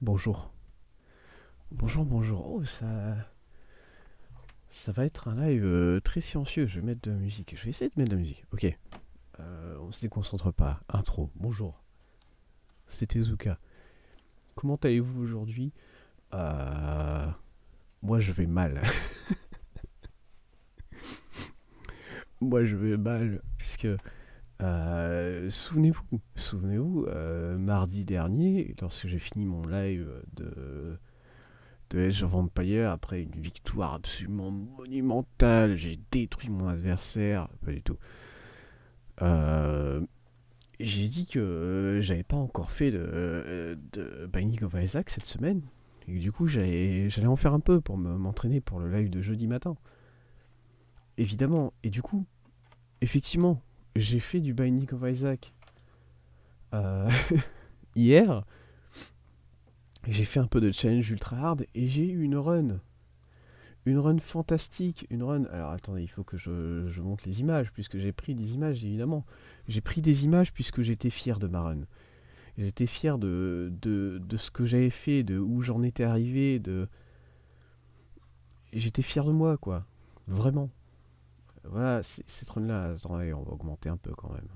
Bonjour. Bonjour, bonjour. Oh, ça va être un live très silencieux. Je vais mettre de la musique. Je vais essayer de mettre de la musique. Ok. On se déconcentre pas. Intro. Bonjour. C'est Tezuka. Comment allez-vous aujourd'hui? Euh, Moi, je vais mal. Moi, je vais mal. Puisque, souvenez-vous, mardi dernier, lorsque j'ai fini mon live de Age of Empires, après une victoire absolument monumentale, j'ai détruit mon adversaire. Pas du tout. Euh, j'ai dit que j'avais pas encore fait de Binding of Isaac cette semaine. Et du coup, j'allais en faire un peu pour m'entraîner pour le live de jeudi matin. Évidemment. Et du coup, effectivement, j'ai fait du Binding of Isaac euh, hier. J'ai fait un peu de challenge ultra hard et j'ai eu une run. Une run fantastique. Une run. Alors attendez, il faut que je monte les images, puisque j'ai pris des images évidemment. J'ai pris des images puisque j'étais fier de ma run. J'étais fier de ce que j'avais fait, de où j'en étais arrivé, de... J'étais fier de moi, quoi. Vraiment. Voilà, cette run-là, attendez, on va augmenter un peu quand même.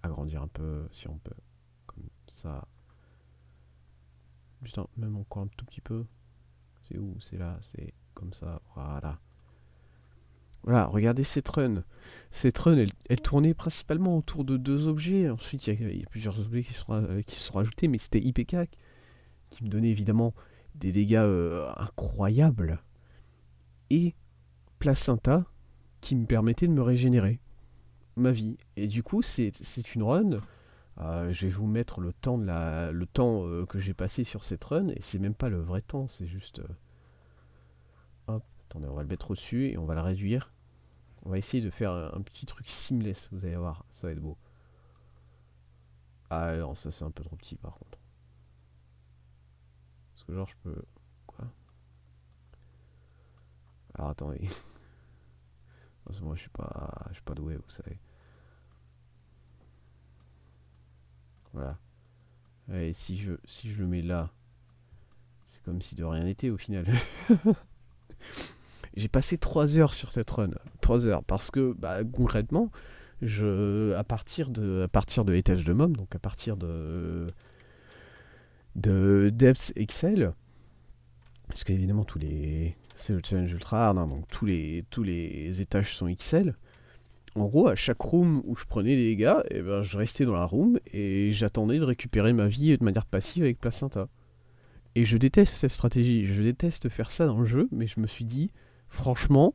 Agrandir un peu, si on peut. Comme ça. Putain, même encore un tout petit peu. C'est où? C'est là, c'est comme ça. Voilà. Voilà, regardez cette run. Cette run, elle tournait principalement autour de deux objets. Ensuite, il y a plusieurs objets qui se sont rajoutés, mais c'était IPK qui me donnait évidemment des dégâts incroyables. Et Placenta qui me permettait de me régénérer ma vie. Et du coup, c'est une run. Je vais vous mettre le temps que j'ai passé sur cette run. Et c'est même pas le vrai temps, c'est juste. Hop, attendez, on va le mettre au-dessus et on va le réduire. On va essayer de faire un petit truc seamless, vous allez voir, ça va être beau. Ah non, ça c'est un peu trop petit par contre. Parce que genre je peux... Quoi? Alors attendez. Parce que moi je suis pas doué, vous savez. Voilà. Et si je le mets là, c'est comme si de rien n'était au final. J'ai passé 3 heures sur cette run. 3 heures. Parce que bah, concrètement, à partir de l'étage de Mom, donc à partir de Depths Excel, parce qu'évidemment tous les... C'est le challenge ultra hard, hein, donc tous les étages sont XL. En gros, à chaque room où je prenais les dégâts, et ben, je restais dans la room et j'attendais de récupérer ma vie de manière passive avec Placenta. Et je déteste cette stratégie, je déteste faire ça dans le jeu, mais je me suis dit, franchement,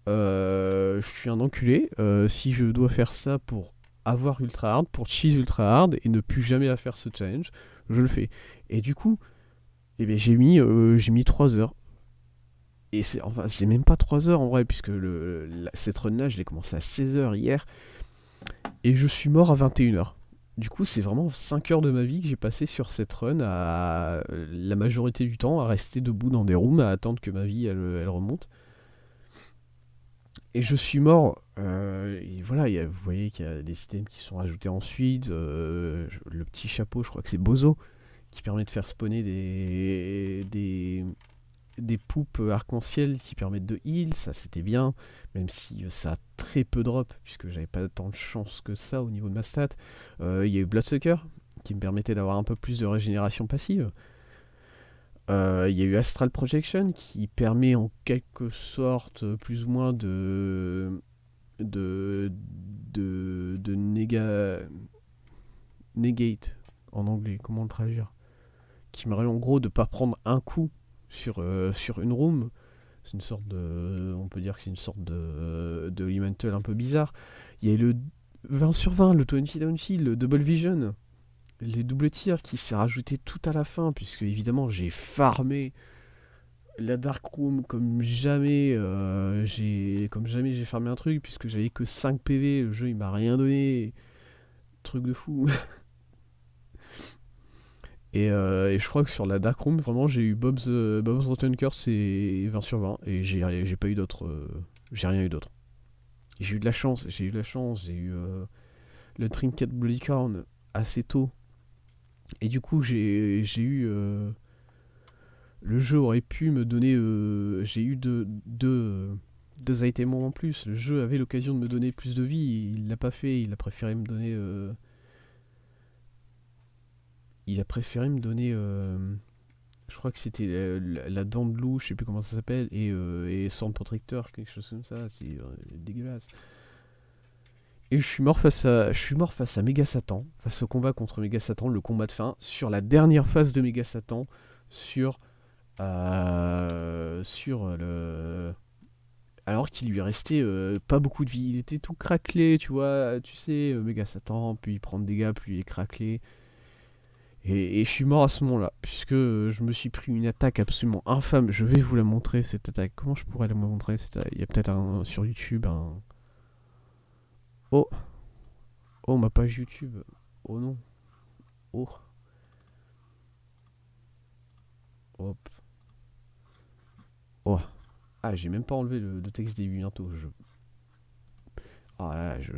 je suis un enculé. Si je dois faire ça pour avoir ultra hard, pour cheese ultra hard et ne plus jamais à faire ce challenge, je le fais. Et du coup, eh bien, j'ai mis 3 heures. Et c'est même pas 3 heures en vrai, puisque cette run-là, je l'ai commencé à 16 heures hier. Et je suis mort à 21 heures. Du coup, c'est vraiment 5 heures de ma vie que j'ai passé sur cette run, à la majorité du temps, à rester debout dans des rooms, à attendre que ma vie elle remonte. Et je suis mort. Et voilà, vous voyez qu'il y a des systèmes qui sont rajoutés ensuite. Le petit chapeau, je crois que c'est Bozo, qui permet de faire spawner des poupes arc-en-ciel qui permettent de heal, ça c'était bien, même si ça a très peu drop, puisque j'avais pas tant de chance que ça au niveau de ma stat. Il y a eu Bloodsucker, qui me permettait d'avoir un peu plus de régénération passive. Il y a eu Astral Projection, qui permet en quelque sorte, plus ou moins, de negate, en anglais, comment le traduire, qui me permet en gros de pas prendre un coup sur une room. C'est une sorte de. On peut dire que c'est une sorte de elemental un peu bizarre. Il y a le 20 sur 20, le 20 down heal, le double vision, les doubles tirs qui s'est rajouté tout à la fin, puisque évidemment j'ai farmé la Dark Room comme jamais j'ai farmé un truc, puisque j'avais que 5 PV, le jeu il m'a rien donné. Truc de fou. Et je crois que sur la Dark Room, vraiment, j'ai eu Bob's Rotten Curse et 20 sur 20. Et j'ai pas eu d'autre. J'ai rien eu d'autre. J'ai eu de la chance. J'ai eu le Trinket Bloody Crown assez tôt. Et du coup, j'ai eu... le jeu aurait pu me donner... j'ai eu deux items en plus. Le jeu avait l'occasion de me donner plus de vie. Il l'a pas fait. Il a préféré me donner... je crois que c'était la dent de loup, je sais plus comment ça s'appelle, et Sword Protector, quelque chose comme ça. C'est dégueulasse. Et je suis mort face à Méga Satan, face au combat contre Méga Satan, le combat de fin, sur la dernière phase de Méga Satan, sur le... Alors qu'il lui restait pas beaucoup de vie, il était tout craquelé, tu vois, tu sais, Méga Satan, puis il prend des dégâts, puis il est craquelé. Et je suis mort à ce moment-là, puisque je me suis pris une attaque absolument infâme. Je vais vous la montrer, cette attaque. Comment je pourrais la montrer Il y a peut-être un sur YouTube, un... Oh, oh, ma page YouTube. Oh non. Oh. Hop. Oh. Ah, j'ai même pas enlevé le texte début bientôt. Ah là, je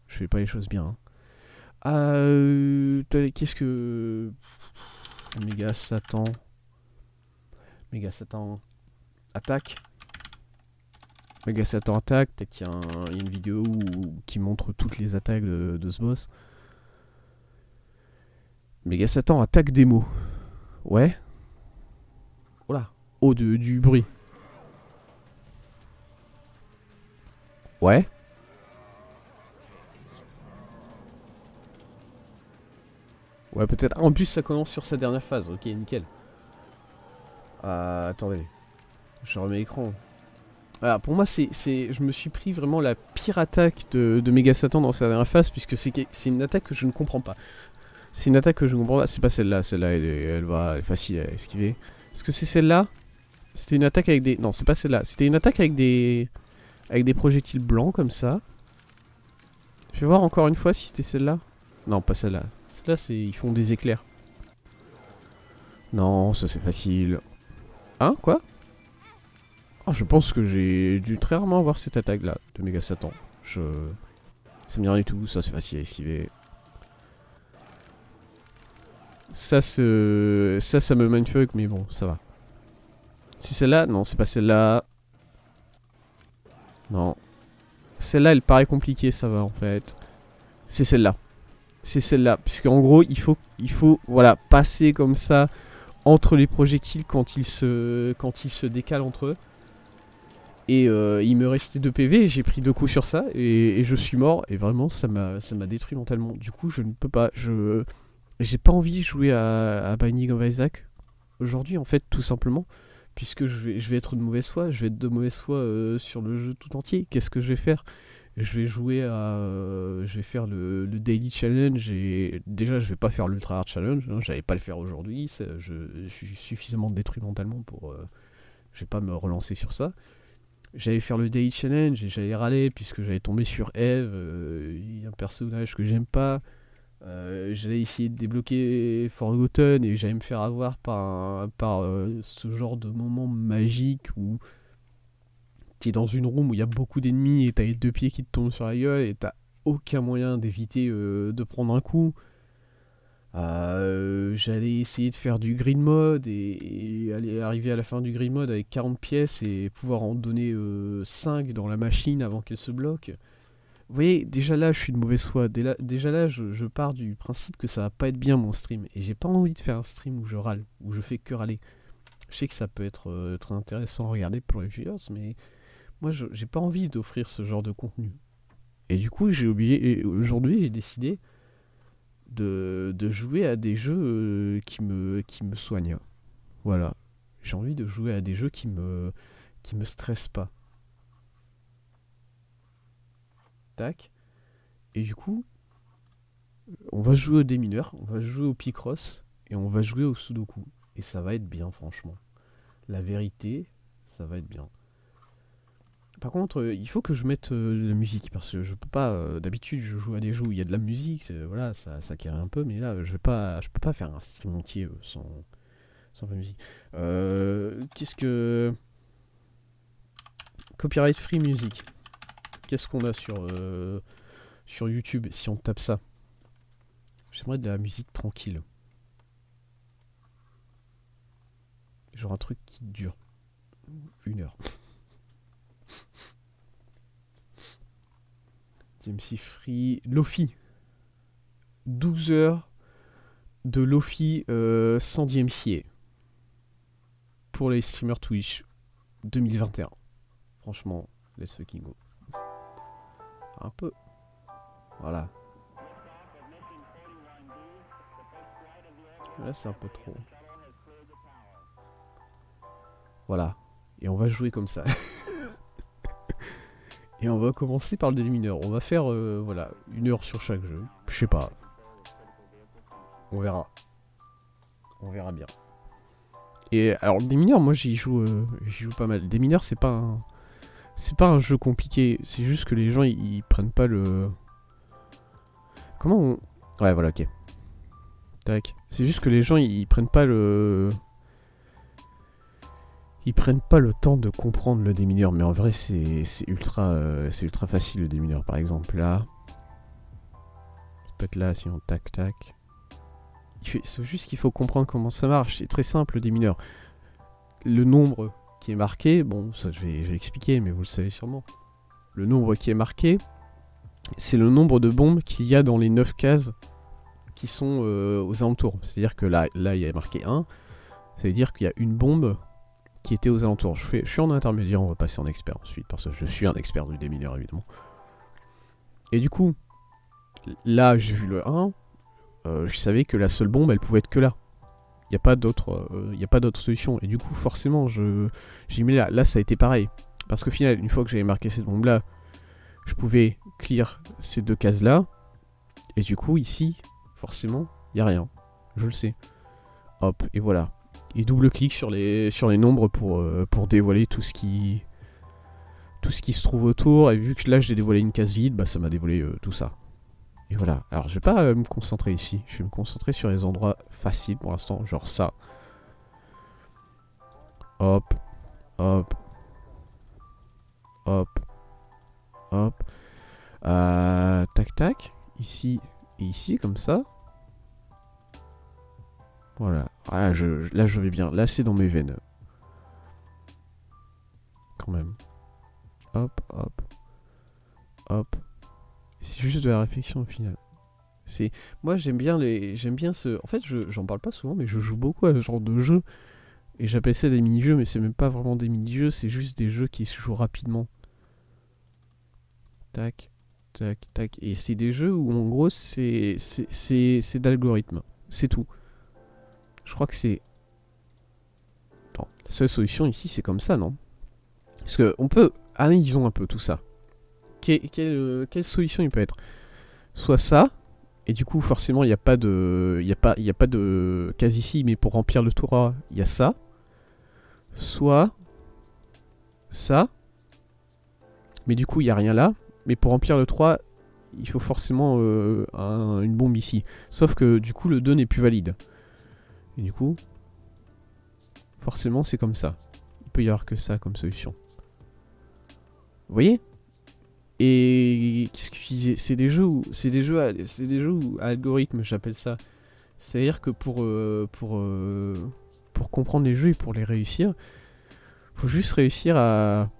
fais pas les choses bien. Hein. Qu'est-ce que... Méga Satan. Méga Satan. Attaque. Méga Satan attaque. Peut-être qu'il y a une vidéo qui montre toutes les attaques de ce boss. Méga Satan attaque démo. Ouais. Oh là. Oh, du bruit. Ouais. Ouais, peut-être. Ah, en plus, ça commence sur sa dernière phase. Ok, nickel. Attendez. Je remets l'écran. Voilà, pour moi, je me suis pris vraiment la pire attaque de Méga Satan dans sa dernière phase, puisque c'est une attaque que je ne comprends pas. C'est une attaque que je ne comprends pas. C'est pas celle-là. Celle-là, elle est facile à esquiver. Est-ce que c'est celle-là? C'était une attaque avec des... Non, c'est pas celle-là. C'était une attaque avec des... Avec des projectiles blancs, comme ça. Je vais voir encore une fois si c'était celle-là. Non, pas celle-là. Celle-là, ils font des éclairs. Non, ça c'est facile. Hein, quoi? Oh, je pense que j'ai dû très rarement avoir cette attaque-là de Méga Satan. Ça me dit rien du tout. Ça c'est facile à esquiver. Ça me mindfuck, mais bon, ça va. Si celle-là, non, c'est pas celle-là. Non. Celle-là, elle paraît compliquée, ça va en fait. C'est celle-là. C'est celle-là. Puisque en gros, il faut, voilà, passer comme ça entre les projectiles quand ils se décalent entre eux. Et il me restait 2 PV, j'ai pris 2 coups sur ça, et je suis mort. Et vraiment, ça m'a détruit mentalement. Du coup, je ne peux pas. J'ai pas envie de jouer à Binding of Isaac aujourd'hui, en fait, tout simplement. Puisque je vais être de mauvaise foi. Je vais être de mauvaise foi sur le jeu tout entier. Qu'est-ce que je vais faire? Je vais jouer à... je vais faire le Daily Challenge. Et déjà, je vais pas faire l'Ultra Hard Challenge. Hein, j'allais pas le faire aujourd'hui. Je suis suffisamment détruit mentalement pour... je vais pas me relancer sur ça. J'allais faire le Daily Challenge et j'allais râler puisque j'allais tomber sur Eve, il y a un personnage que j'aime pas. J'allais essayer de débloquer Forgotten et j'allais me faire avoir par ce genre de moment magique où t'es dans une room où il y a beaucoup d'ennemis et t'as les 2 pieds qui te tombent sur la gueule et t'as aucun moyen d'éviter de prendre un coup. J'allais essayer de faire du green mode et aller arriver à la fin du green mode avec 40 pièces et pouvoir en donner 5 dans la machine avant qu'elle se bloque. Vous voyez, déjà là, je suis de mauvaise foi. Déjà là, je pars du principe que ça va pas être bien mon stream. Et j'ai pas envie de faire un stream où je râle, où je fais que râler. Je sais que ça peut être très intéressant à regarder pour les viewers, mais moi, j'ai pas envie d'offrir ce genre de contenu. Et du coup, aujourd'hui, j'ai décidé de jouer à des jeux qui me soignent. Voilà. J'ai envie de jouer à des jeux qui me stressent pas. Tac. Et du coup, on va jouer au démineur, on va jouer au Picross et on va jouer au Sudoku. Et ça va être bien, franchement. La vérité, ça va être bien. Par contre, il faut que je mette de la musique parce que je peux pas. D'habitude, je joue à des jeux où il y a de la musique, voilà, ça carré un peu, mais là, je peux pas faire un stream entier sans la musique. Qu'est-ce que copyright free music. Qu'est-ce qu'on a sur YouTube si on tape ça? J'aimerais de la musique tranquille. Genre un truc qui dure 1 heure. DMC Free. Lofi. 12 heures de Lofi sans DMCA. Pour les streamers Twitch 2021. Franchement, let's fucking go. Un peu. Voilà. Là, c'est un peu trop. Voilà. Et on va jouer comme ça. Et on va commencer par le démineur. On va faire, voilà, 1 heure sur chaque jeu. Je sais pas. On verra. On verra bien. Et alors, le démineur, moi, j'y joue pas mal. Le démineur, c'est pas un jeu compliqué. C'est juste que les gens, ils prennent pas le... Comment on... Ouais, voilà, ok. Tac. C'est juste que les gens, ils prennent pas le... Ils prennent pas le temps de comprendre le démineur, mais en vrai c'est ultra facile le démineur. Par exemple là, ça peut être là si on tac tac. C'est juste qu'il faut comprendre comment ça marche. C'est très simple le démineur. Le nombre qui est marqué, bon ça je vais expliquer, mais vous le savez sûrement. Le nombre qui est marqué, c'est le nombre de bombes qu'il y a dans les 9 cases qui sont aux alentours. C'est-à-dire que là il y a marqué 1, ça veut dire qu'il y a une bombe qui était aux alentours. Je suis en intermédiaire, on va passer en expert ensuite, parce que je suis un expert du démineur évidemment. Et du coup, là j'ai vu le 1, je savais que la seule bombe elle pouvait être que là. Il n'y a pas d'autre solution. Et du coup forcément j'ai mis là ça a été pareil. Parce qu'au final, une fois que j'avais marqué cette bombe là, je pouvais clear ces 2 cases là. Et du coup ici, forcément, il n'y a rien. Je le sais. Hop, et voilà. Et double-clic sur les nombres pour dévoiler tout ce qui se trouve autour. Et vu que là j'ai dévoilé une case vide, bah ça m'a dévoilé tout ça. Et voilà. Alors je vais pas me concentrer ici. Je vais me concentrer sur les endroits faciles pour l'instant. Genre ça. Hop. Hop. Hop. Hop. Tac tac. Ici et ici comme ça. Voilà. Ah, là, je vais bien. Là, c'est dans mes veines. Quand même. Hop, hop. Hop. C'est juste de la réflexion au final. Moi, j'aime bien ce... En fait, j'en parle pas souvent, mais je joue beaucoup à ce genre de jeu. Et j'appelle ça des mini-jeux, mais c'est même pas vraiment des mini-jeux, c'est juste des jeux qui se jouent rapidement. Tac, tac, tac. Et c'est des jeux où, en gros, c'est d'algorithme. C'est tout. Je crois que c'est... Bon, la seule solution ici, c'est comme ça, non? Parce qu'on peut... Analysons un peu tout ça. Quelle solution il peut être? Soit ça, et du coup, forcément, il n'y a pas de... Il y a pas de case ici, mais pour remplir le tour, il y a ça. Soit... Ça. Mais du coup, il n'y a rien là. Mais pour remplir le 3, il faut forcément une bombe ici. Sauf que, du coup, le 2 n'est plus valide. Et du coup, forcément, c'est comme ça. Il peut y avoir que ça comme solution. Vous voyez? Et qu'est-ce que je disais? C'est des jeux où algorithme, j'appelle ça. C'est-à-dire que pour comprendre les jeux et pour les réussir, faut juste réussir à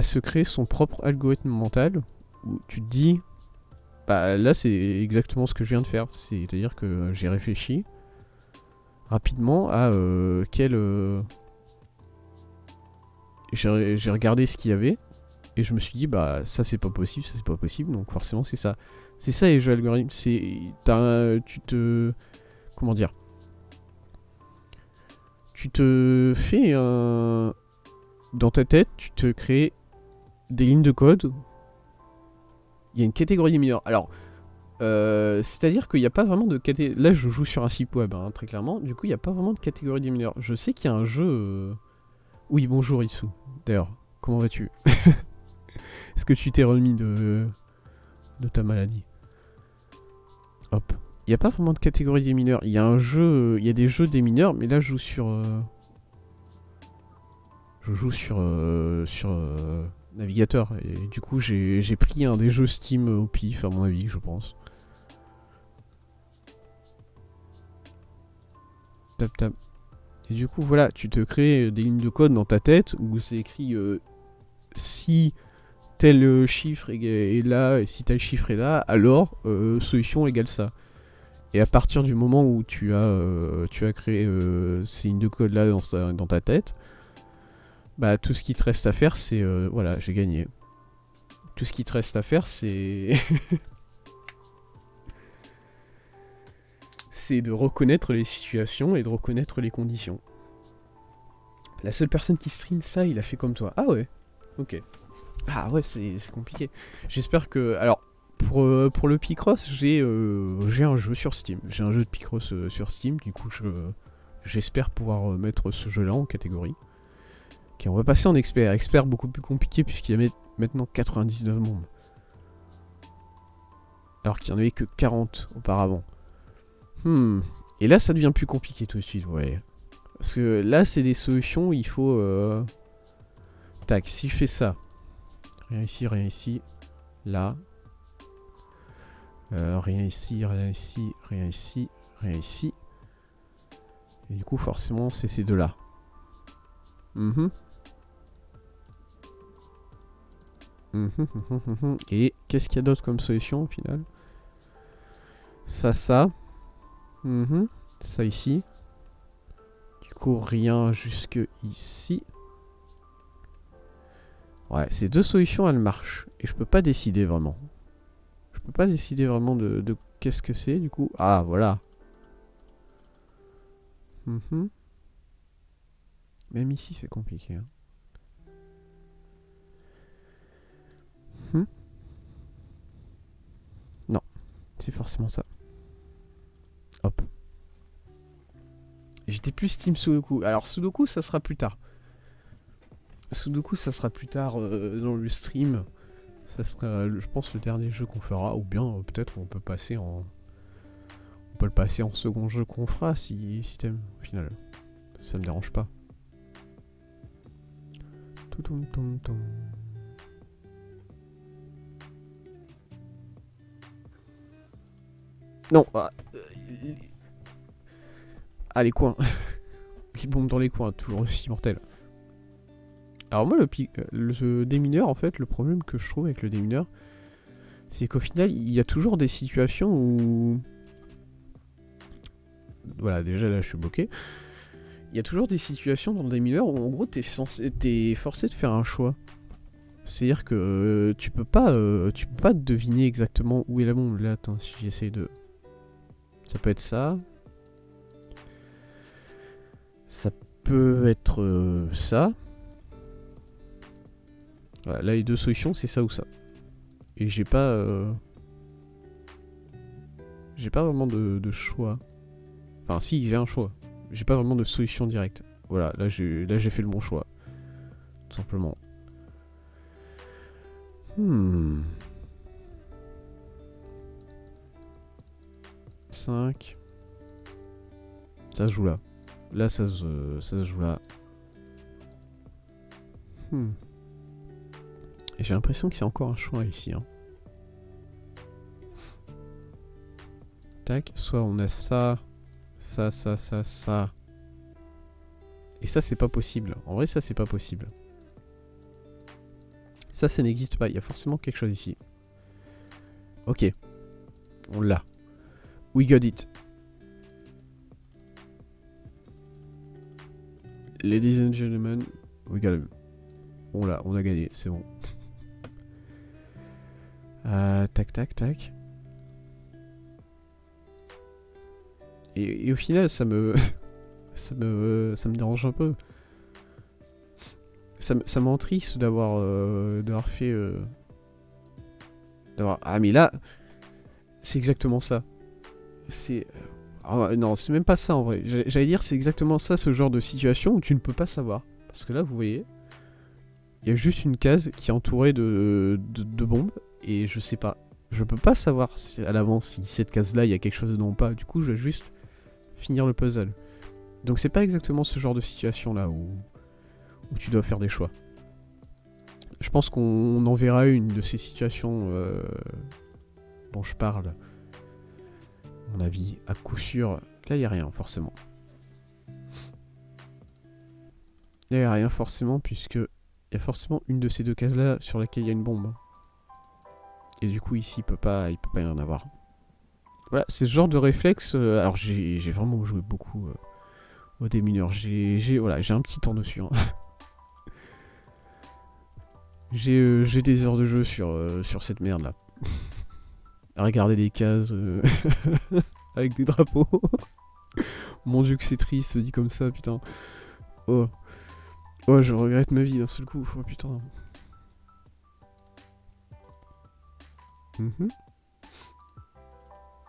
se créer son propre algorithme mental où tu te dis, bah là c'est exactement ce que je viens de faire. C'est-à-dire que j'ai réfléchi rapidement à j'ai regardé ce qu'il y avait et je me suis dit bah ça c'est pas possible, ça c'est pas possible, donc forcément c'est ça les jeux algorithmes. Comment dire, tu te fais dans ta tête, tu te crées des lignes de code. Il y a une catégorie des mineurs. Alors c'est-à-dire qu'il n'y a pas vraiment de catégorie. Là, je joue sur un site web, très clairement. Du coup, il n'y a pas vraiment de catégorie des mineurs. Je sais qu'il y a un jeu... Oui, bonjour Itsu. D'ailleurs, comment vas-tu? Est-ce que tu t'es remis de ta maladie? Hop. Il n'y a pas vraiment de catégorie des mineurs. Il y a un jeu... Il y a des jeux des mineurs, mais là, je joue sur... navigateur. Et du coup, j'ai pris un des jeux Steam au pif, à mon avis, je pense. Tap tap. Et du coup, voilà, tu te crées des lignes de code dans ta tête où c'est écrit si tel chiffre est là et si tel chiffre est là, alors solution égale ça. Et à partir du moment où tu as créé ces lignes de code là dans ta tête, bah tout ce qui te reste à faire, c'est voilà, j'ai gagné. Tout ce qui te reste à faire, c'est c'est de reconnaître les situations et de reconnaître les conditions. La seule personne qui stream ça, il a fait comme toi. Ah ouais, ok. Ah ouais, c'est compliqué. J'espère que... Alors, pour le Picross, j'ai un jeu sur Steam. J'ai un jeu de Picross sur Steam, du coup j'espère pouvoir mettre ce jeu-là en catégorie. Ok, on va passer en expert. Expert beaucoup plus compliqué puisqu'il y a maintenant 99 membres. Alors qu'il n'y en avait que 40 auparavant. Et là, ça devient plus compliqué tout de suite, ouais. Parce que là, c'est des solutions où il faut... Tac, si je fais ça. Rien ici, là. Rien ici, rien ici, rien ici, rien ici. Et du coup, forcément, c'est ces deux-là. Et qu'est-ce qu'il y a d'autre comme solution au final? Ça. Ça ici. Du coup, rien jusque ici. Ouais, ces deux solutions, elles marchent. Et je peux pas décider vraiment. Je peux pas décider vraiment de qu'est-ce que c'est, du coup. Ah, voilà. Même ici, c'est compliqué. Hein. Non, c'est forcément ça. Hop. J'étais plus Team Sudoku. Alors, Sudoku, ça sera plus tard. Sudoku, ça sera plus tard dans le stream. Ça sera, je pense, le dernier jeu qu'on fera. Ou bien, peut-être, on peut passer en... On peut le passer en second jeu qu'on fera, si t'aimes, au final. Ça me dérange pas. Non. Ah, les coins. Les bombes dans les coins, toujours aussi mortel. Alors moi, le démineur, en fait, le problème que je trouve avec le démineur, c'est qu'au final, il y a toujours des situations où... Voilà, déjà là, je suis bloqué. Il y a toujours des situations dans le démineur où, en gros, t'es forcé de faire un choix. C'est-à-dire que tu peux pas deviner exactement où est la bombe. Là, attends, si j'essaye de... Ça peut être ça. Ça peut être ça. Voilà, là, les deux solutions, c'est ça ou ça. Et j'ai pas... J'ai pas vraiment de choix. Enfin, si, j'ai un choix. J'ai pas vraiment de solution directe. Voilà, là, j'ai fait le bon choix. Tout simplement. 5. Ça se joue là. Là, ça se joue là. Et j'ai l'impression qu'il y a encore un choix ici. Hein. Tac. Soit on a ça. Ça. Et ça, c'est pas possible. En vrai, ça, c'est pas possible. Ça n'existe pas. Il y a forcément quelque chose ici. Ok. On l'a. We got it. Ladies and gentlemen, we got it. On a gagné, c'est bon. Tac. Et au final, ça me dérange un peu. Ça m'entriste d'avoir fait... Ah mais là, c'est exactement ça. C'est... non, c'est même pas ça en vrai. J'allais dire c'est exactement ça, ce genre de situation où tu ne peux pas savoir. Parce que là, vous voyez, il y a juste une case qui est entourée de bombes. Et je sais pas. Je peux pas savoir à l'avance si cette case-là, il y a quelque chose dedans ou pas. Du coup, je vais juste finir le puzzle. Donc c'est pas exactement ce genre de situation-là où tu dois faire des choix. Je pense qu'on en verra une de ces situations dont je parle. À mon avis, à coup sûr, là il n'y a rien forcément. Il n'y a rien forcément, puisque il y a forcément une de ces deux cases-là sur laquelle il y a une bombe. Et du coup, ici, il peut pas y en avoir. Voilà, c'est ce genre de réflexe. Alors, j'ai vraiment joué beaucoup au démineur. Voilà, j'ai un petit temps dessus. Hein. J'ai des heures de jeu sur cette merde là. À regarder des cases avec des drapeaux. Mon dieu que c'est triste, dit comme ça, putain. Oh. Oh, je regrette ma vie d'un seul coup. Oh putain. Et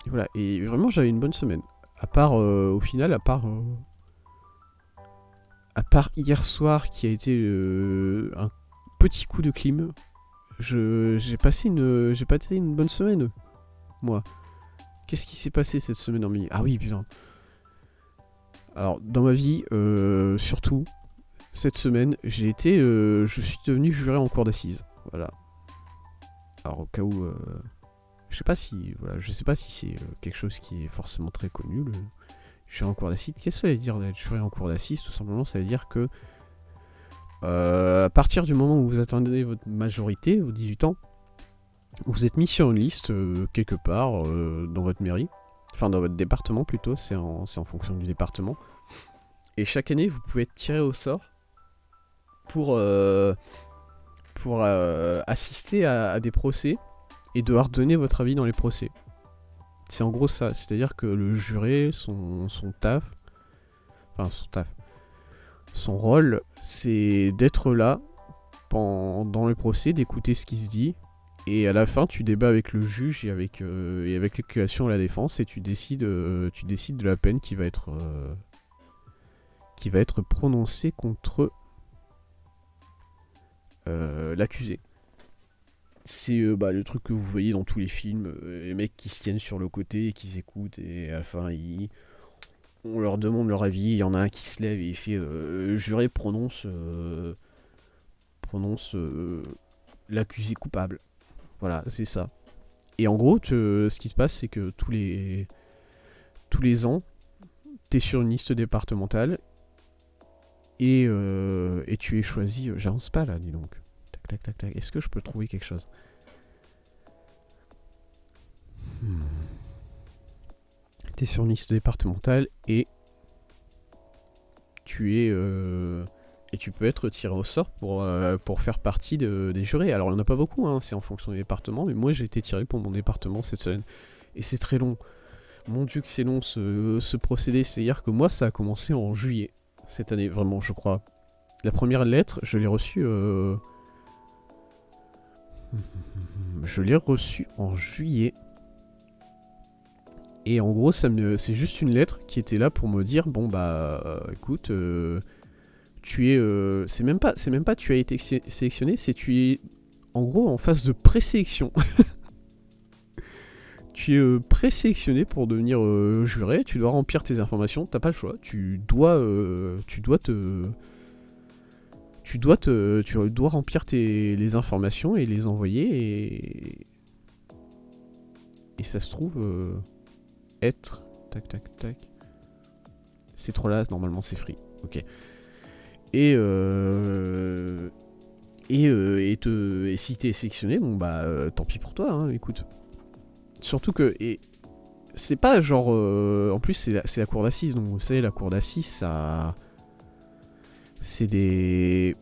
voilà, et vraiment j'avais une bonne semaine. À part, au final, à part hier soir qui a été un petit coup de clim, j'ai passé une bonne semaine, moi. Qu'est-ce qui s'est passé cette semaine en milieu? Ah oui, putain. Alors, dans ma vie, surtout, cette semaine, je suis devenu juré en cour d'assises. Voilà. Alors, au cas où, je sais pas si c'est quelque chose qui est forcément très connu, le juré en cour d'assises. Qu'est-ce que ça veut dire d'être juré en cour d'assises? Tout simplement, ça veut dire que à partir du moment où vous atteignez votre majorité, aux 18 ans, vous êtes mis sur une liste quelque part dans votre mairie, enfin dans votre département plutôt, c'est en fonction du département. Et chaque année, vous pouvez être tiré au sort pour assister à des procès et devoir donner votre avis dans les procès. C'est en gros ça, c'est-à-dire que le juré, son rôle, c'est d'être là dans le procès, d'écouter ce qui se dit, et à la fin, tu débats avec le juge et avec l'accusation et la défense, et tu décides de la peine qui va être prononcée contre l'accusé. C'est le truc que vous voyez dans tous les films, les mecs qui se tiennent sur le côté et qui s'écoutent, et à la fin, on leur demande leur avis, il y en a un qui se lève et il fait juré prononce l'accusé coupable. Voilà, c'est ça. Et en gros, ce qui se passe, c'est que tous les ans, t'es sur une liste départementale et tu es choisi. J'avance pas là, dis donc. Tac, tac, tac, tac. Est-ce que je peux trouver quelque chose? T'es sur une liste départementale et tu peux être tiré au sort pour faire partie des jurés. Alors il n'y en a pas beaucoup, hein, c'est en fonction des départements, mais moi j'ai été tiré pour mon département cette semaine. Et c'est très long. Mon dieu que c'est long ce procédé, c'est-à-dire que moi ça a commencé en juillet, cette année, vraiment je crois. La première lettre, je l'ai reçue... Je l'ai reçue en juillet. Et en gros, c'est juste une lettre qui était là pour me dire, bon bah écoute... tu es... c'est même pas tu as été sélectionné, c'est tu es en gros en phase de présélection. Tu es présélectionné pour devenir juré, tu dois remplir tes informations, t'as pas le choix, tu dois remplir les informations et les envoyer et ça se trouve être... Tac tac tac. Ces trois-là, normalement c'est free. Ok. Et si t'es sélectionné, bon bah tant pis pour toi, hein, écoute. Surtout que c'est pas genre en plus c'est la cour d'assises, donc vous savez la cour d'assises ça c'est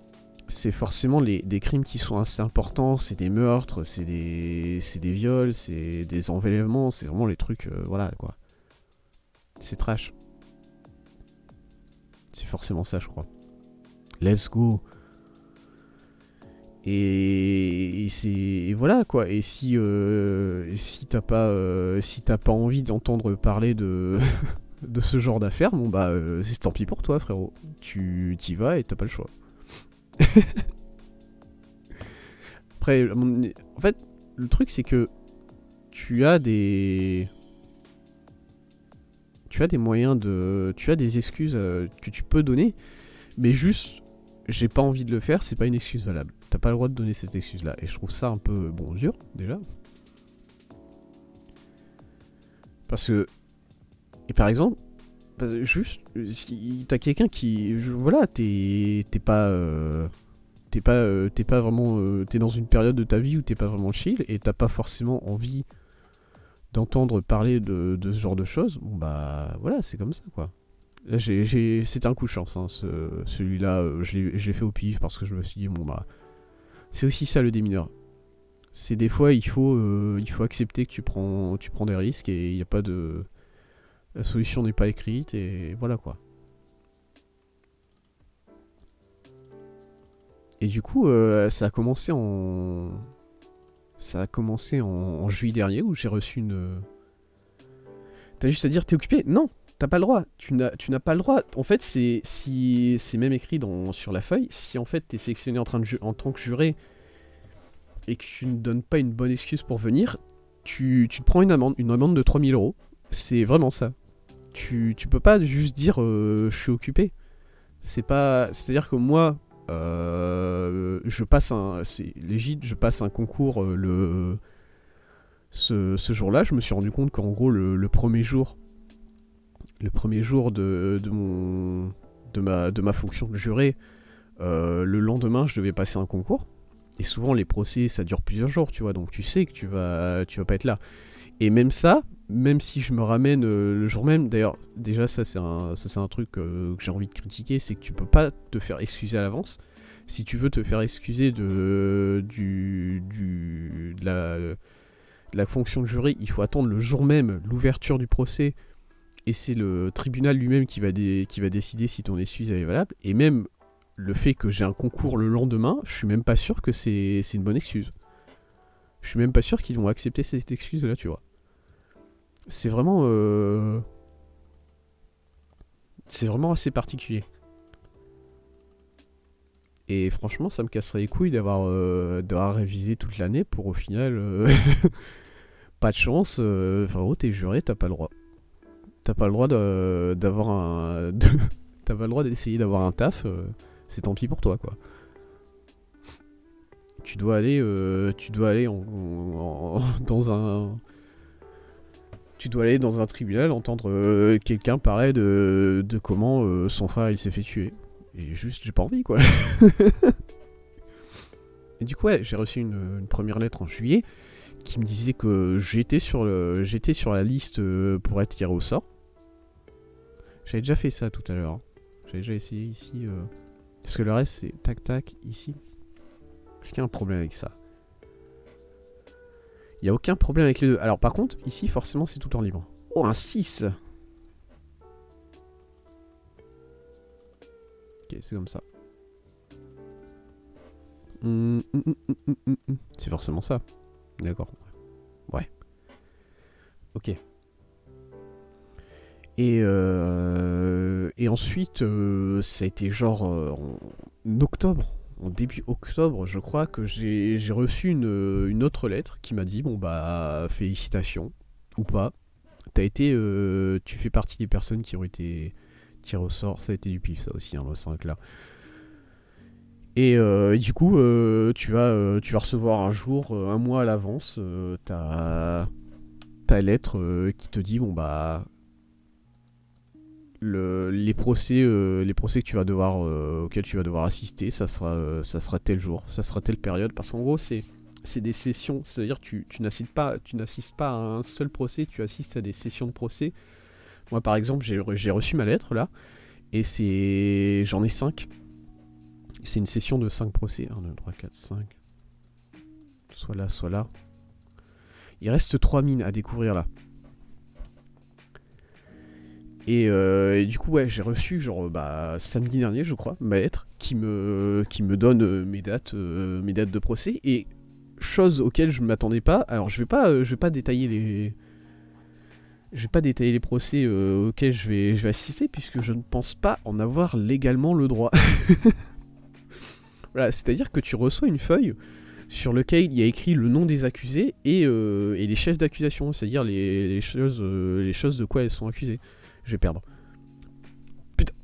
forcément des crimes qui sont assez importants, c'est des meurtres, c'est des viols, c'est des enlèvements, c'est vraiment les trucs voilà quoi. C'est trash. C'est forcément ça je crois. Let's go. Et voilà quoi. Et si t'as pas envie d'entendre parler de de ce genre d'affaires, bon bah c'est tant pis pour toi frérot. Tu t'y vas et t'as pas le choix. Après, en fait, le truc c'est que tu as des moyens tu as des excuses que tu peux donner, mais juste j'ai pas envie de le faire, c'est pas une excuse valable. T'as pas le droit de donner cette excuse-là. Et je trouve ça un peu, dur, déjà. Parce que... Et par exemple, juste, si t'as quelqu'un qui... voilà, t'es pas vraiment... t'es dans une période de ta vie où t'es pas vraiment chill et t'as pas forcément envie d'entendre parler de ce genre de choses. Bon bah voilà, c'est comme ça quoi. Là, c'était un coup de chance, hein, celui-là, je l'ai fait au pif parce que je me suis dit, bon bah... C'est aussi ça le démineur. C'est des fois, il faut accepter que tu prends des risques et il n'y a pas de... La solution n'est pas écrite et voilà quoi. Et du coup, ça a commencé en juillet dernier où j'ai reçu une... T'as juste à dire t'es occupé? Non, t'as pas le droit. Tu n'as pas le droit. En fait, c'est même écrit sur la feuille. Si en fait t'es sélectionné en tant que juré et que tu ne donnes pas une bonne excuse pour venir, tu te prends une amende de 3000 euros. C'est vraiment ça. Tu peux pas juste dire je suis occupé. C'est-à-dire que moi, je passe c'est légit, je passe un concours ce jour-là. Je me suis rendu compte qu'en gros, le premier jour de ma fonction de juré, le lendemain, je devais passer un concours. Et souvent, les procès, ça dure plusieurs jours, tu vois. Donc, tu sais que tu vas pas être là. Et même ça, même si je me ramène le jour même, d'ailleurs, déjà, ça c'est un truc que j'ai envie de critiquer, c'est que tu peux pas te faire excuser à l'avance. Si tu veux te faire excuser de la fonction de jury, il faut attendre le jour même l'ouverture du procès. Et c'est le tribunal lui-même qui va décider si ton excuse est valable. Et même le fait que j'ai un concours le lendemain, je suis même pas sûr que c'est une bonne excuse. Je suis même pas sûr qu'ils vont accepter cette excuse-là, tu vois. C'est vraiment... c'est vraiment assez particulier. Et franchement, ça me casserait les couilles d'avoir révisé toute l'année pour au final... pas de chance. Enfin, gros, t'es juré, t'as pas le droit. T'as pas le droit d'avoir un... t'as pas le droit d'essayer d'avoir un taf. C'est tant pis pour toi, quoi. Tu dois aller dans un... Tu dois aller dans un tribunal entendre quelqu'un parler de comment son frère il s'est fait tuer. Et juste, j'ai pas envie quoi. Et du coup, ouais, j'ai reçu une première lettre en juillet qui me disait que j'étais sur la liste pour être tiré au sort. J'avais déjà fait ça tout à l'heure. J'avais déjà essayé ici. Parce que le reste, c'est tac tac ici. Est-ce qu'il y a un problème avec ça? Il n'y a aucun problème avec les deux. Alors par contre, ici, forcément, c'est tout en libre. Oh, un 6. Ok, c'est comme ça. C'est forcément ça. D'accord. Ouais. Ok. Et ensuite, ça a été genre en octobre. En début octobre, je crois que j'ai reçu une autre lettre qui m'a dit bon bah félicitations ou pas. Tu fais partie des personnes qui ont été tirées au sort. Ça a été du pif ça aussi, hein, le 5 là. Et du coup, tu vas recevoir un jour, un mois à l'avance, ta lettre qui te dit bon bah les procès que tu vas devoir auxquels tu vas devoir assister, ça sera tel jour, ça sera telle période, parce qu'en gros c'est des sessions, c'est-à-dire tu n'assistes pas à un seul procès, tu assistes à des sessions de procès. Moi par exemple j'ai reçu ma lettre là et j'en ai 5. C'est une session de 5 procès. 1, 2, 3, 4, 5. Soit là, soit là. Il reste 3 mines à découvrir là. Et du coup, ouais, j'ai reçu, genre, samedi dernier, je crois, ma lettre, qui me donne mes dates de procès. Et chose auxquelles je ne m'attendais pas. Alors, je vais pas détailler les. Je vais pas détailler les procès auxquels je vais assister, puisque je ne pense pas en avoir légalement le droit. Voilà, c'est-à-dire que tu reçois une feuille sur laquelle il y a écrit le nom des accusés et les chefs d'accusation, c'est-à-dire les choses de quoi elles sont accusées. Je vais perdre. Putain.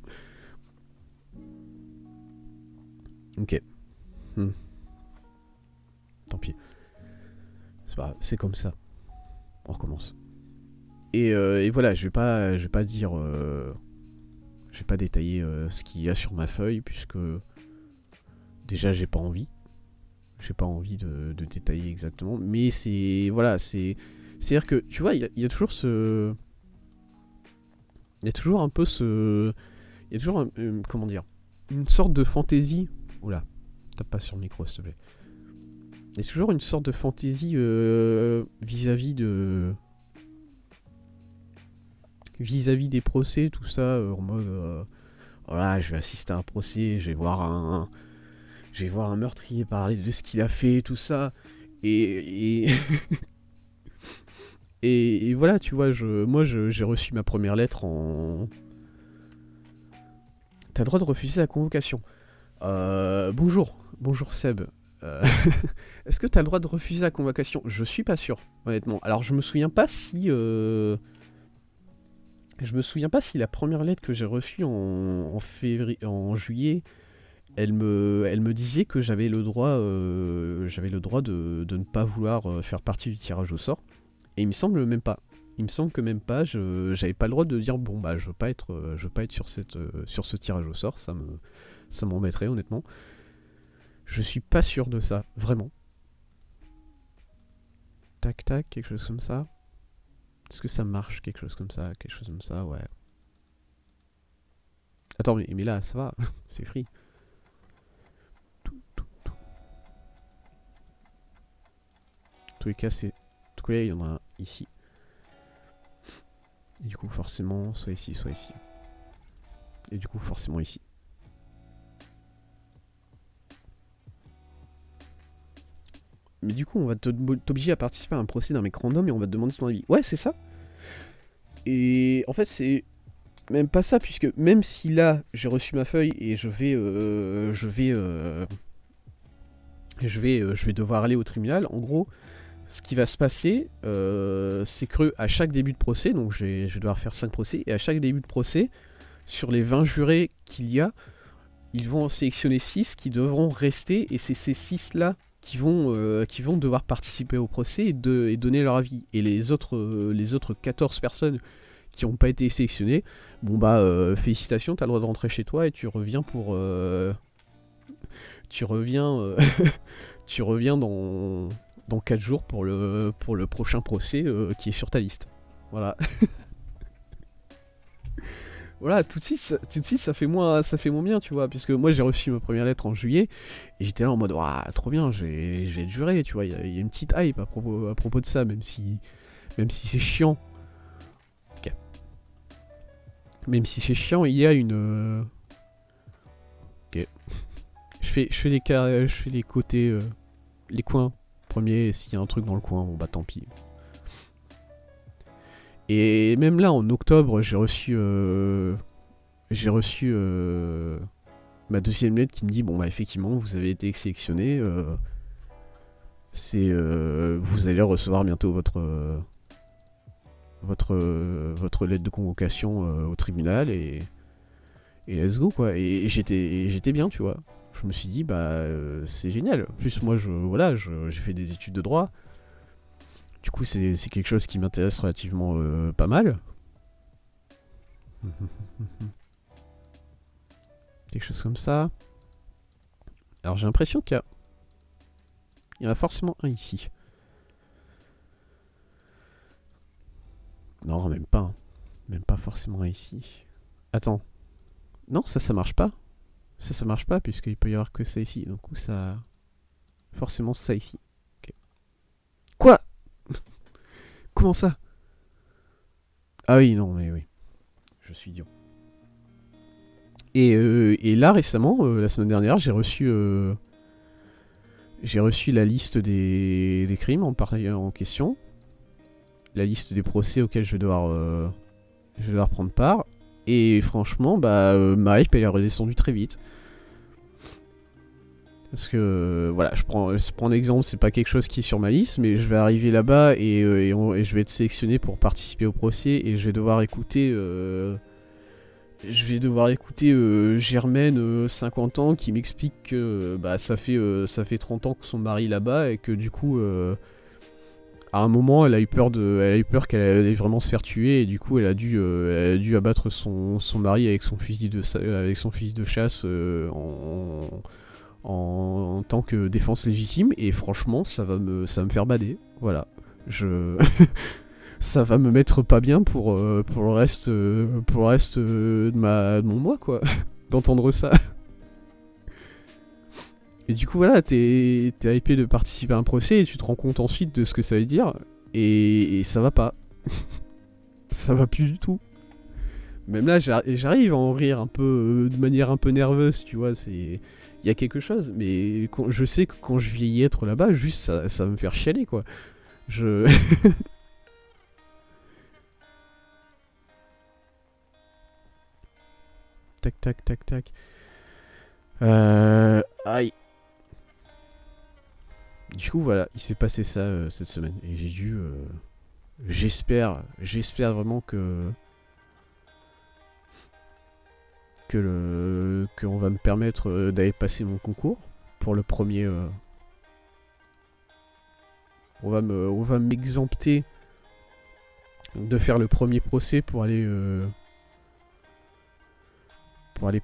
Ok. Tant pis. C'est comme ça. On recommence. Et voilà, je vais pas dire Je vais pas détailler ce qu'il y a sur ma feuille, puisque déjà j'ai pas envie. J'ai pas envie de détailler exactement. Mais c'est... Voilà, c'est-à-dire que, tu vois, il y a toujours ce... Il y a toujours un peu ce... Il y a toujours, comment dire, une sorte de fantaisie... Oula, tape pas sur le micro, s'il te plaît. Il y a toujours une sorte de fantaisie vis-à-vis de... Vis-à-vis des procès, tout ça, en mode... voilà, je vais assister à un procès, je vais voir un meurtrier parler de ce qu'il a fait, tout ça. Et et voilà, tu vois, j'ai reçu ma première lettre en... T'as le droit de refuser la convocation. Bonjour Seb. Est-ce que t'as le droit de refuser la convocation? Je suis pas sûr, honnêtement. Alors je me souviens pas si... Je me souviens pas si la première lettre que j'ai reçue en juillet, elle me disait que j'avais le droit de ne pas vouloir faire partie du tirage au sort. Et il me semble même pas. Il me semble que même pas, j'avais pas le droit de dire bon bah je veux pas être sur ce tirage au sort, ça m'embêterait honnêtement. Je suis pas sûr de ça, vraiment. Tac tac, quelque chose comme ça. Est-ce que ça marche, quelque chose comme ça, ouais. Attends, mais là, ça va, c'est free. En tous les cas, c'est... En tout cas, il y en a un ici. Et du coup, forcément, soit ici, soit ici. Et du coup, forcément ici. Mais du coup, on va t'obliger à participer à un procès d'un mec random et on va te demander ton avis. Ouais, c'est ça. Et en fait, c'est même pas ça, puisque même si là, j'ai reçu ma feuille et je vais devoir aller au tribunal, en gros, ce qui va se passer, c'est que à chaque début de procès, donc je vais devoir faire 5 procès, et à chaque début de procès, sur les 20 jurés qu'il y a, ils vont en sélectionner 6 qui devront rester, et c'est ces 6-là qui vont devoir participer au procès et donner leur avis. Et les autres 14 personnes qui n'ont pas été sélectionnées, bon bah félicitations, t'as le droit de rentrer chez toi et tu reviens pour... tu reviens dans 4 jours pour le prochain procès qui est sur ta liste. Voilà. Voilà, tout de suite ça fait moins bien, tu vois, puisque moi j'ai reçu ma première lettre en juillet et j'étais là en mode waouh, trop bien, je vais être juré, tu vois, il y a une petite hype à propos de ça, même si c'est chiant. Ok. Même si c'est chiant, il y a une ok. Je fais les côtés les coins premier, et s'il y a un truc dans le coin, bon bah tant pis. Et même là, en octobre, j'ai reçu ma deuxième lettre qui me dit bon bah effectivement, vous avez été sélectionné. Vous allez recevoir bientôt votre lettre de convocation au tribunal et let's go quoi. Et j'étais bien, tu vois. Je me suis dit bah c'est génial. En plus moi j'ai fait des études de droit. Du coup, c'est quelque chose qui m'intéresse relativement pas mal. Quelque chose comme ça. Alors j'ai l'impression qu'il y en a forcément un ici. Non, même pas. Même pas forcément un ici. Attends. Non, ça marche pas. Ça marche pas puisqu'il peut y avoir que ça ici. Donc ça... Forcément ça ici. Ok. Quoi? Comment ça? Ah oui, non, mais oui. Je suis idiot. Et là, récemment, la semaine dernière, j'ai reçu la liste des crimes en question. La liste des procès auxquels je vais devoir prendre part. Et franchement, bah, ma hype, elle est redescendue très vite. Parce que, voilà, je prends un exemple, c'est pas quelque chose qui est sur ma liste, mais je vais arriver là-bas et je vais être sélectionné pour participer au procès et je vais devoir écouter... Germaine, 50 ans, qui m'explique que bah, ça fait 30 ans que son mari est là-bas et que du coup, à un moment, elle a eu peur qu'elle allait vraiment se faire tuer, et du coup, elle a dû abattre son mari avec son fusil de chasse en tant que défense légitime. Et franchement, ça va me faire bader. Voilà. Je ça va me mettre pas bien pour le reste de mon mois, quoi, d'entendre ça. Et du coup, voilà, t'es hypé de participer à un procès et tu te rends compte ensuite de ce que ça veut dire. Et ça va pas. Ça va plus du tout. Même là, j'arrive à en rire un peu, de manière un peu nerveuse, tu vois. Il y a quelque chose, mais je sais que quand je vais y être là-bas, juste ça va me faire chialer, quoi. Je. Tac, tac, tac, tac. Aïe. Du coup, voilà, il s'est passé ça cette semaine. Et j'ai dû. J'espère vraiment qu'on va me permettre d'aller passer mon concours pour le premier. On va m'exempter de faire le premier procès pour aller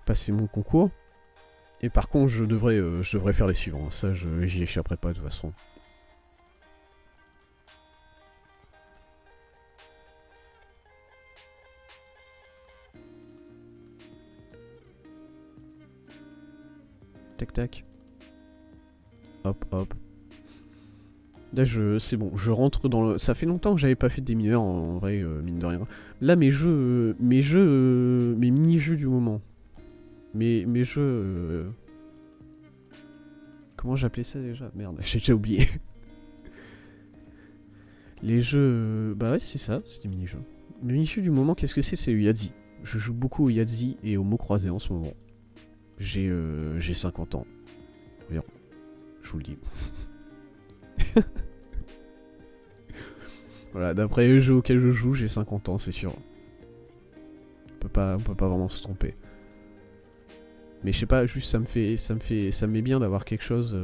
passer mon concours. Et par contre, je devrais faire les suivants. Ça, j'y échapperai pas de toute façon. Tac tac. Hop hop. Là, c'est bon, je rentre dans le. Ça fait longtemps que j'avais pas fait des mineurs, en vrai, mine de rien. Là, mes mini-jeux du moment. Mes jeux. Comment j'appelais ça déjà? Merde, j'ai déjà oublié. Les jeux. Bah ouais, c'est ça, c'est des mini-jeux. Mes mini-jeux du moment, qu'est-ce que c'est? C'est le Yahtzee. Je joue beaucoup au Yahtzee et au mots croisés en ce moment. J'ai 50 ans. Environ. Je vous le dis. Voilà, d'après les jeux auxquels je joue, j'ai 50 ans, c'est sûr. On peut pas vraiment se tromper. Mais je sais pas, juste ça me met bien d'avoir quelque chose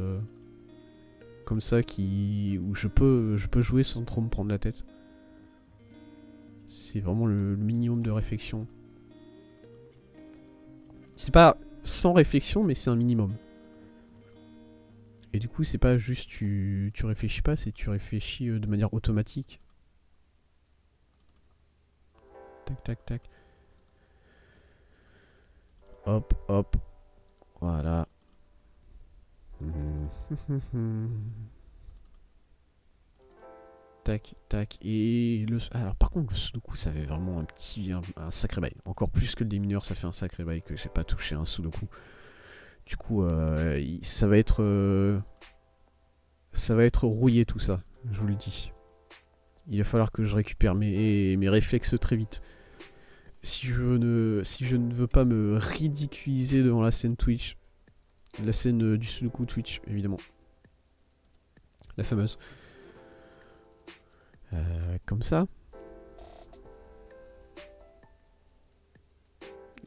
comme ça où je peux jouer sans trop me prendre la tête. C'est vraiment le minimum de réflexion. C'est pas sans réflexion, mais c'est un minimum. Et du coup, c'est pas juste tu réfléchis pas, c'est tu réfléchis de manière automatique. Tac, tac, tac. Hop, hop. Voilà. Tac, tac. Et alors par contre, le Sudoku, ça fait vraiment un sacré bail. Encore plus que le démineur, ça fait un sacré bail que j'ai pas touché un Sudoku. Du coup, ça va être rouillé tout ça, je vous le dis. Il va falloir que je récupère mes réflexes très vite. Si je ne veux pas me ridiculiser devant la scène Twitch, la scène du Sudoku Twitch, évidemment. La fameuse. Comme ça.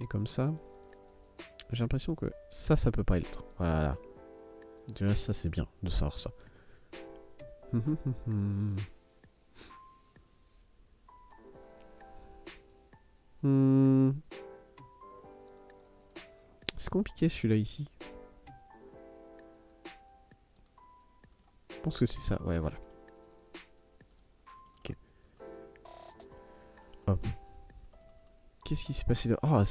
Et comme ça. J'ai l'impression que ça peut pas être. Voilà. Déjà, ça, c'est bien de savoir ça. C'est compliqué celui-là ici. Je pense que c'est ça. Ouais, voilà. Ok. Hop. Qu'est-ce qui s'est passé? Ah,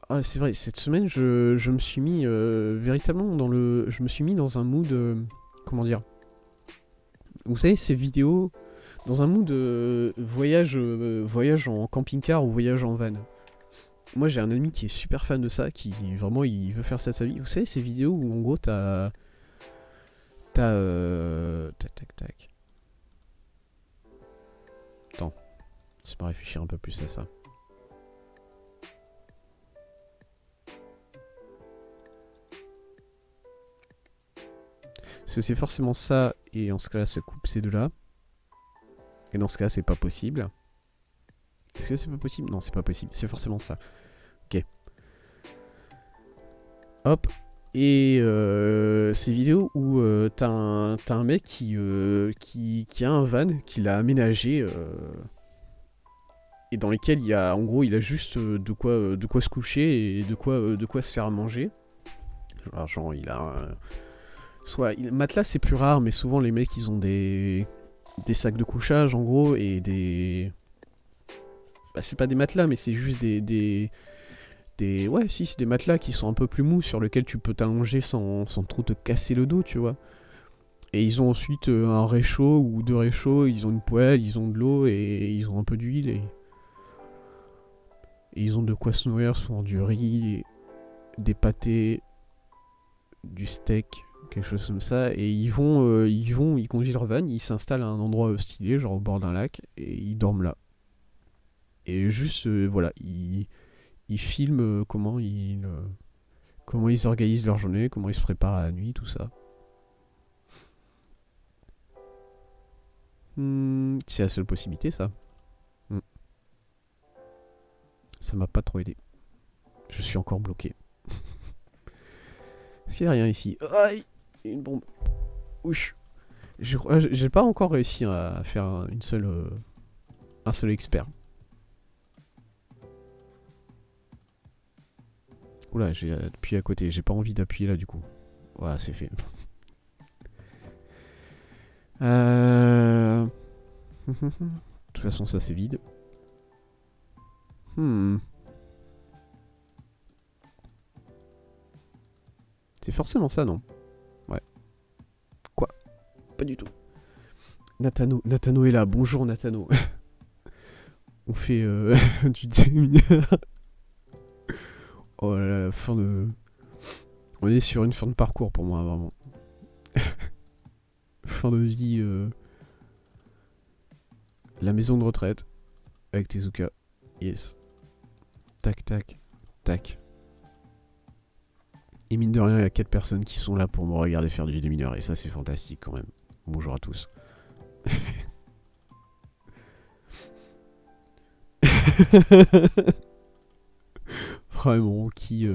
Ah, c'est vrai, cette semaine, je me suis mis véritablement dans le. Je me suis mis dans un mood. Comment dire? Vous savez, ces vidéos. Dans un mood voyage en camping-car ou voyage en van. Moi, j'ai un ami qui est super fan de ça, qui vraiment il veut faire ça de sa vie. Vous savez, ces vidéos où en gros t'as. Tac, tac, tac. Attends, laisse-moi réfléchir un peu plus à ça. Parce que c'est forcément ça, et en ce cas-là, ça coupe ces deux-là. Et dans ce cas-là, c'est pas possible. Est-ce que c'est pas possible? Non, c'est pas possible. C'est forcément ça. Ok. Hop. Et ces vidéos où t'as un mec qui a un van, qu'il a aménagé, et dans lesquels il y a, en gros, il a juste de quoi se coucher et de quoi se faire à manger. Genre, il a matelas, c'est plus rare, mais souvent les mecs, ils ont des sacs de couchage, en gros, et des... Bah, c'est pas des matelas, mais c'est juste ouais, si, c'est des matelas qui sont un peu plus mous, sur lesquels tu peux t'allonger sans trop te casser le dos, tu vois. Et ils ont ensuite un réchaud ou deux réchauds, ils ont une poêle, ils ont de l'eau et ils ont un peu d'huile et ils ont de quoi se nourrir, souvent du riz, des pâtés, du steak, quelque chose comme ça. Et ils conduisent leur van, ils s'installent à un endroit stylé, genre au bord d'un lac, et ils dorment là. Et juste, voilà, ils filment comment ils organisent leur journée, comment ils se préparent à la nuit, tout ça. C'est la seule possibilité, ça. Hmm. Ça m'a pas trop aidé. Je suis encore bloqué. Est-ce qu'il y a rien ici? Aïe! Une bombe. Ouch. J'ai pas encore réussi à faire un seul expert. Oula, j'ai appuyé à côté. J'ai pas envie d'appuyer là du coup. Voilà, c'est fait. De toute façon, ça c'est vide. C'est forcément ça, non? Ouais. Quoi? Pas du tout. Nathano est là. Bonjour Nathano. On fait du démineur. Oh là là, fin de... On est sur une fin de parcours pour moi, vraiment. Fin de vie... La maison de retraite. Avec Tezuka. Yes. Tac, tac, tac. Et mine de rien, il y a 4 personnes qui sont là pour me regarder faire du démineur. Et ça, c'est fantastique quand même. Bonjour à tous. Vraiment, qui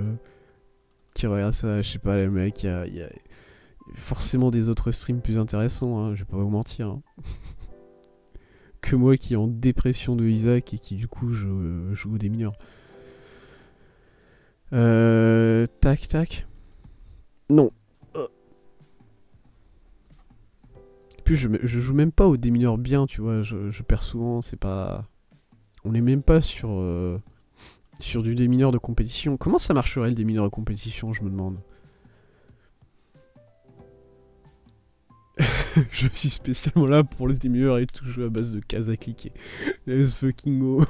regarde ça, je sais pas, les mecs, il y a forcément des autres streams plus intéressants, hein, je vais pas vous mentir. Hein. Que moi qui est en dépression de Isaac et qui du coup joue des mineurs. Tac, tac. Non. Et puis je joue même pas au démineur bien, tu vois, je perds souvent, c'est pas... On est même pas sur du démineur de compétition. Comment ça marcherait le démineur de compétition, je me demande. Je suis spécialement là pour les démineurs et tout jouer à base de cases à cliquer. Let's fucking go.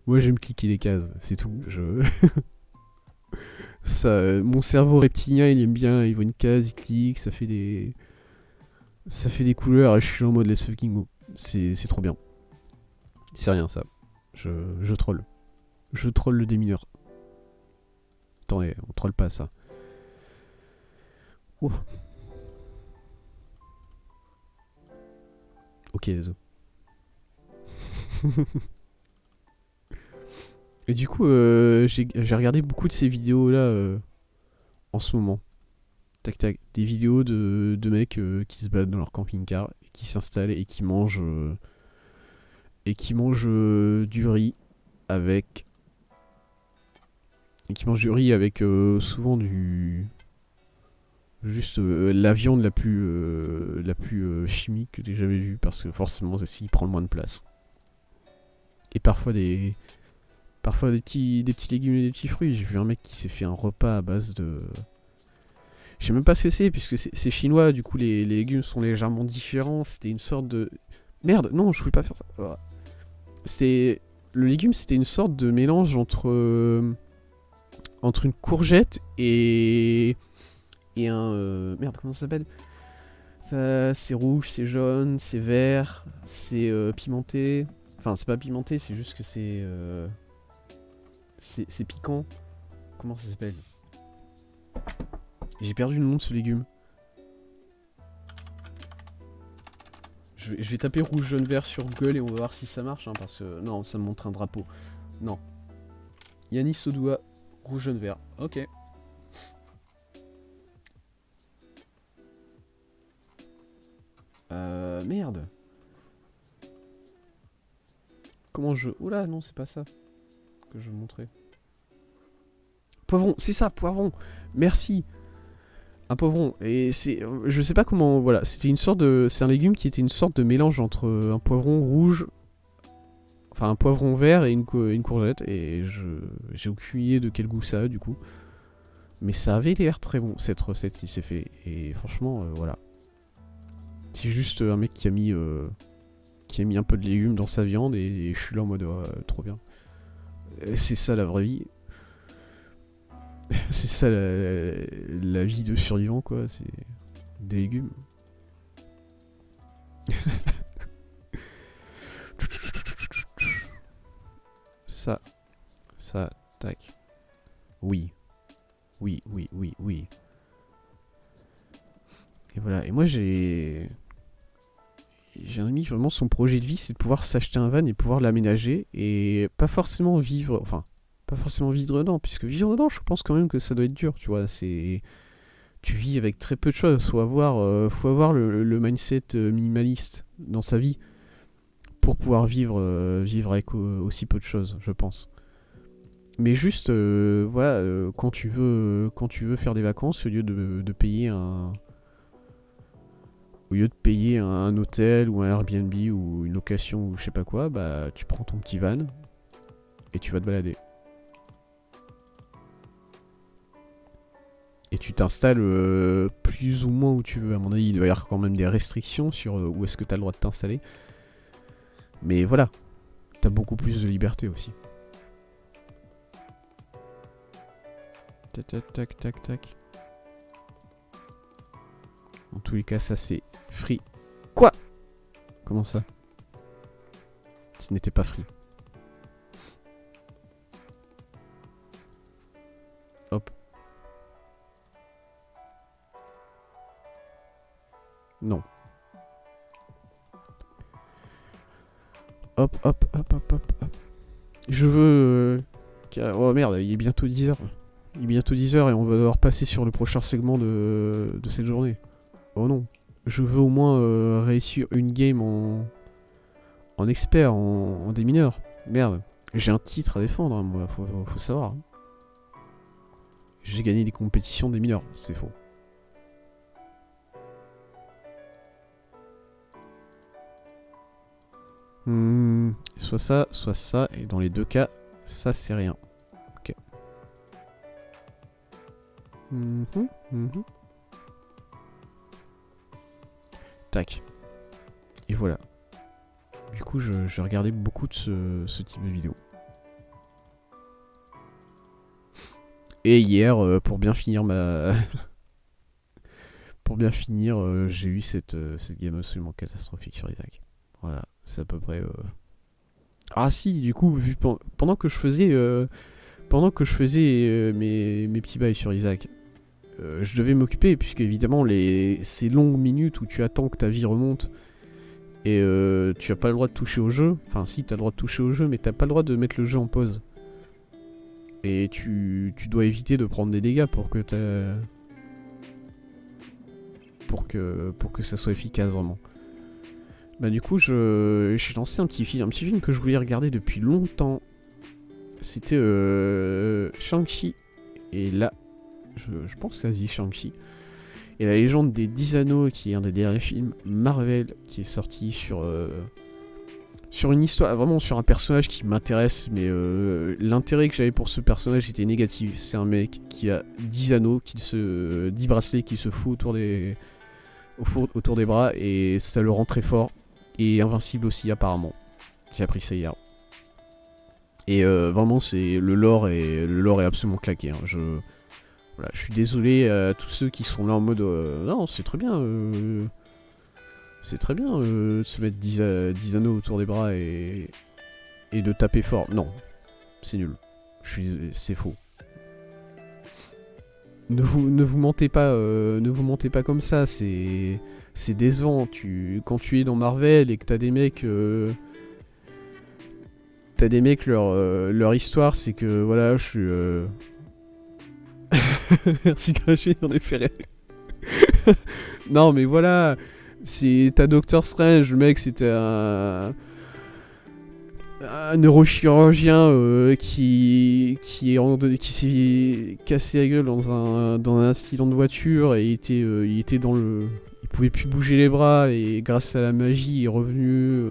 Moi j'aime cliquer les cases, c'est tout. Ça, mon cerveau reptilien il aime bien, il voit une case, il clique, ça fait des couleurs et je suis en mode let's fucking go. C'est trop bien. C'est rien ça. Je troll. Je troll le démineur. Attendez, on troll pas ça. Oh. Ok, désolé. Et du coup, j'ai regardé beaucoup de ces vidéos là en ce moment. Tac tac. Des vidéos de mecs qui se baladent dans leur camping-car, qui s'installent et qui mangent. Du riz avec. Et qui mangent du riz avec souvent du. Juste la viande la plus chimique que j'ai jamais vue, parce que forcément c'est s'il prend le moins de place. Et parfois des petits légumes et des petits fruits. J'ai vu un mec qui s'est fait un repas à base de... Je sais même pas ce que c'est, puisque c'est chinois, du coup les légumes sont légèrement différents. C'était une sorte de... Merde, non, je voulais pas faire ça. Oh. Le légume, c'était une sorte de mélange entre une courgette et un... Merde, comment ça s'appelle? Ça, c'est rouge, c'est jaune, c'est vert, c'est pimenté. Enfin, c'est pas pimenté, c'est juste que c'est piquant. Comment ça s'appelle? J'ai perdu le nom de ce légume. Je vais taper rouge, jaune, vert sur Google et on va voir si ça marche, hein, parce que... Non, ça me montre un drapeau. Non. Yanis Odoua, rouge, jaune, vert. Ok. merde. Comment je... Oula, non, c'est pas ça que je veux montrer. Poivron, c'est ça, poivron. Merci. Un poivron. Et c'est... Je sais pas comment... Voilà, c'était une sorte de... C'est un légume qui était une sorte de mélange entre un poivron rouge... Enfin, un poivron vert et une courgette. Et j'ai aucune idée de quel goût ça a, du coup. Mais ça avait l'air très bon, cette recette qui s'est fait. Et franchement, voilà. C'est juste un mec qui a mis un peu de légumes dans sa viande. Et je suis là en mode, trop bien. C'est ça la vraie vie. C'est ça la vie de survivant, quoi. C'est des légumes. Ça, tac. Oui. Oui. Et voilà. Et moi, j'ai un ami, vraiment, son projet de vie, c'est de pouvoir s'acheter un van et pouvoir l'aménager. Et pas forcément vivre... Enfin, pas forcément vivre dedans, puisque vivre dedans, je pense quand même que ça doit être dur, tu vois. Tu vis avec très peu de choses. Faut avoir le mindset minimaliste dans sa vie pour pouvoir vivre avec aussi peu de choses, je pense. Mais juste, voilà, quand tu veux faire des vacances, au lieu de payer un hôtel ou un Airbnb ou une location ou je sais pas quoi, bah tu prends ton petit van et tu vas te balader. Et tu t'installes plus ou moins où tu veux. À mon avis, il doit y avoir quand même des restrictions sur où est-ce que tu as le droit de t'installer. Mais voilà, t'as beaucoup plus de liberté aussi. Tac. En tous les cas, ça c'est free. Quoi? Comment ça? Ce n'était pas free. Hop. Non. Hop. Je veux... Oh merde, il est bientôt 10h. Il est bientôt 10h et on va devoir passer sur le prochain segment de cette journée. Oh non. Je veux au moins réussir une game en expert, en démineur. Merde. J'ai un titre à défendre, hein, moi, faut savoir. Hein. J'ai gagné des compétitions des mineurs, c'est faux. Soit ça, et dans les deux cas, ça c'est rien. Ok. Tac. Et voilà. Du coup, je regardais beaucoup de ce type de vidéo. Et hier, pour bien finir j'ai eu cette game absolument catastrophique sur Isaac. Voilà, c'est à peu près... Ah si, du coup, pendant que je faisais mes petits bails sur Isaac, je devais m'occuper, puisque évidemment, ces longues minutes où tu attends que ta vie remonte, et tu as pas le droit de toucher au jeu, enfin si, tu as le droit de toucher au jeu, mais t'as pas le droit de mettre le jeu en pause. Et tu dois éviter de prendre des dégâts pour que ça soit efficace vraiment. Bah du coup j'ai lancé un petit film que je voulais regarder depuis longtemps. C'était Shang-Chi. Et là, je pense que c'est Shang-Chi. Et la légende des 10 anneaux, qui est un des derniers films Marvel qui est sorti sur une histoire, vraiment sur un personnage qui m'intéresse, mais l'intérêt que j'avais pour ce personnage était négatif. C'est un mec qui a 10 anneaux, 10 bracelets qui se fout autour des bras, et ça le rend très fort, et invincible aussi apparemment. J'ai appris ça hier. Et vraiment, le lore est absolument claqué. Hein. Je suis désolé à tous ceux qui sont là en mode non, c'est très bien. C'est très bien de se mettre 10 anneaux autour des bras et de taper fort. Non, c'est nul. C'est faux. Ne vous mentez pas comme ça. C'est décevant. Quand tu es dans Marvel et que t'as des mecs, leur histoire, c'est que voilà, je suis. Merci Craché, j'en ai fait rire. Non, mais voilà. T'as Doctor Strange, le mec c'était un neurochirurgien qui s'est cassé la gueule dans un accident de voiture et il était dans le... Il pouvait plus bouger les bras et grâce à la magie il est revenu,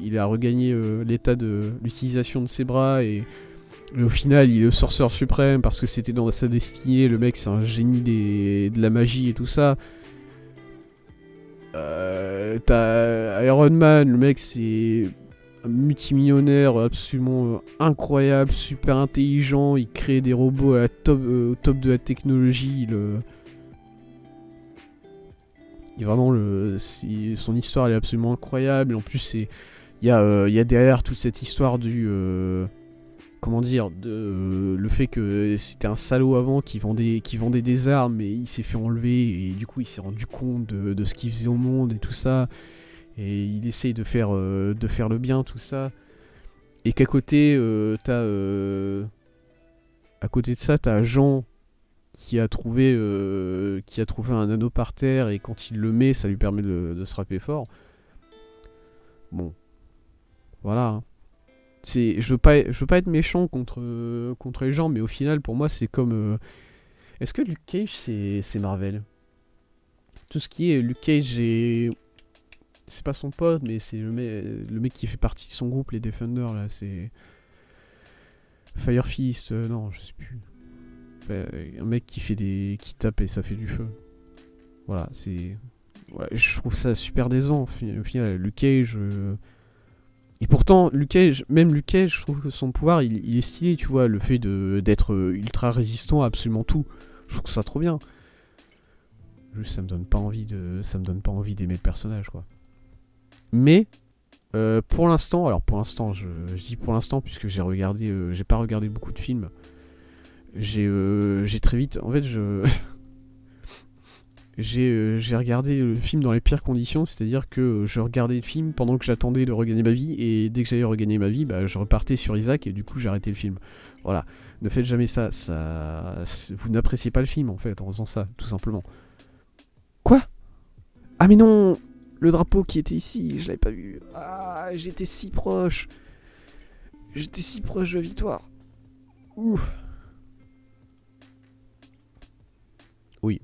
il a regagné l'état de l'utilisation de ses bras et au final il est le sorcier suprême parce que c'était dans sa destinée, le mec c'est un génie de la magie et tout ça. T'as Iron Man, le mec c'est un multimillionnaire absolument incroyable, super intelligent, il crée des robots au top de la technologie, vraiment son histoire elle est absolument incroyable, en plus il y a derrière toute cette histoire comment dire, le fait que c'était un salaud avant qui vendait des armes et il s'est fait enlever et du coup il s'est rendu compte de ce qu'il faisait au monde et tout ça. Et il essaye de faire le bien, tout ça. Et qu'à côté, à côté de ça, t'as Jean qui a trouvé un anneau par terre et quand il le met, ça lui permet de se frapper fort. Bon, voilà. Hein. Je veux pas être méchant contre les gens, mais au final, pour moi, c'est comme... Est-ce que Luke Cage, c'est Marvel? Tout ce qui est Luke Cage, c'est pas son pote, mais c'est le mec qui fait partie de son groupe, les Defenders, là, c'est... Fire Fist, non, je sais plus. Enfin, un mec qui tape et ça fait du feu. Voilà, c'est... Ouais, je trouve ça super décevant, au final, Luke Cage... Et pourtant, Luke Cage, je trouve que son pouvoir, il est stylé, tu vois, le fait d'être ultra résistant à absolument tout. Je trouve ça trop bien. Juste, ça me donne pas envie d'aimer le personnage, quoi. Mais pour l'instant, je dis pour l'instant puisque j'ai pas regardé beaucoup de films. J'ai très vite, en fait, j'ai regardé le film dans les pires conditions, c'est-à-dire que je regardais le film pendant que j'attendais de regagner ma vie et dès que j'allais regagner ma vie, bah, je repartais sur Isaac et du coup j'ai arrêté le film. Voilà, ne faites jamais ça, vous n'appréciez pas le film en fait en faisant ça, tout simplement. Quoi? Ah mais non, le drapeau qui était ici, je l'avais pas vu. Ah, j'étais si proche. J'étais si proche de la victoire. Ouh. Oui.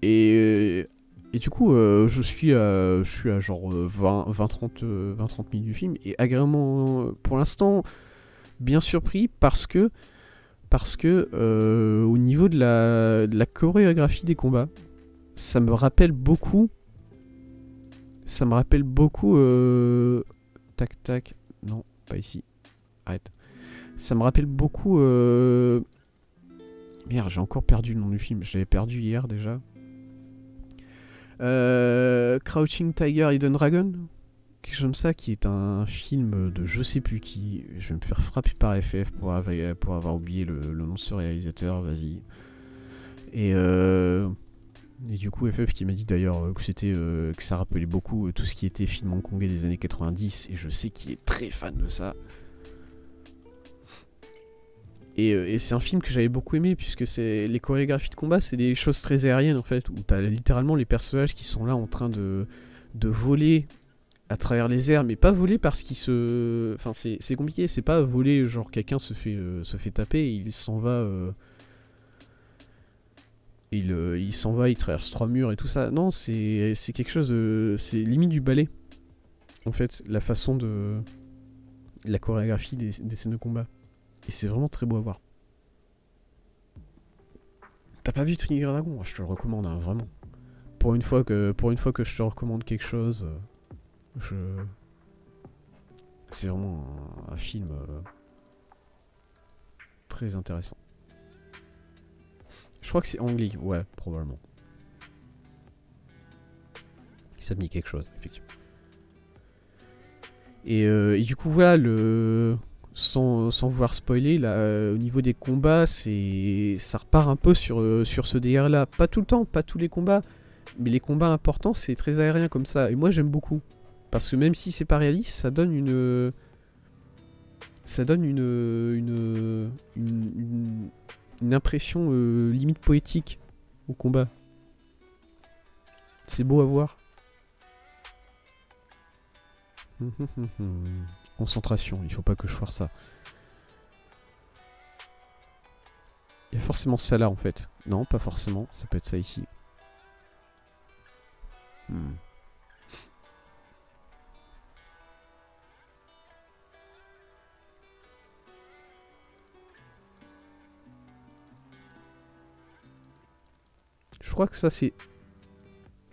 Et du coup, je suis à genre 20-30 minutes du film. Et agréablement, pour l'instant, bien surpris parce que au niveau de la chorégraphie des combats, ça me rappelle beaucoup. Tac tac. Non, pas ici. Arrête. Ça me rappelle beaucoup. Merde, j'ai encore perdu le nom du film. Je l'avais perdu hier déjà. Crouching Tiger, Hidden Dragon, quelque chose comme ça, qui est un film de je sais plus qui. Je vais me faire frapper par FF pour avoir oublié le nom de ce réalisateur, vas-y. Et du coup, FF qui m'a dit d'ailleurs que ça rappelait beaucoup tout ce qui était film hongkongais des années 90, et je sais qu'il est très fan de ça. Et c'est un film que j'avais beaucoup aimé puisque les chorégraphies de combat, c'est des choses très aériennes en fait, où t'as littéralement les personnages qui sont là en train de voler à travers les airs, mais pas voler parce qu'ils se... Enfin c'est compliqué, c'est pas voler genre quelqu'un se fait taper et il s'en va... il s'en va, il traverse 3 murs et tout ça. Non, c'est quelque chose de... C'est limite du ballet. En fait, la façon de... La chorégraphie des scènes de combat. Et c'est vraiment très beau à voir. T'as pas vu Trigger Dragon? Je te le recommande, hein, vraiment. Pour une fois que je te recommande quelque chose, c'est vraiment un film très intéressant. Je crois que c'est anglais, ouais, probablement. Ça me dit quelque chose, effectivement. Et du coup, voilà, sans vouloir spoiler, là, au niveau des combats, ça repart un peu sur ce délire là. Pas tout le temps, pas tous les combats, mais les combats importants, c'est très aérien comme ça. Et moi, j'aime beaucoup. Parce que même si c'est pas réaliste, ça donne une impression limite poétique au combat. C'est beau à voir. Concentration, il faut pas que je foire ça. Il y a forcément ça là en fait. Non, pas forcément, ça peut être ça ici. Hmm. Je crois que ça c'est...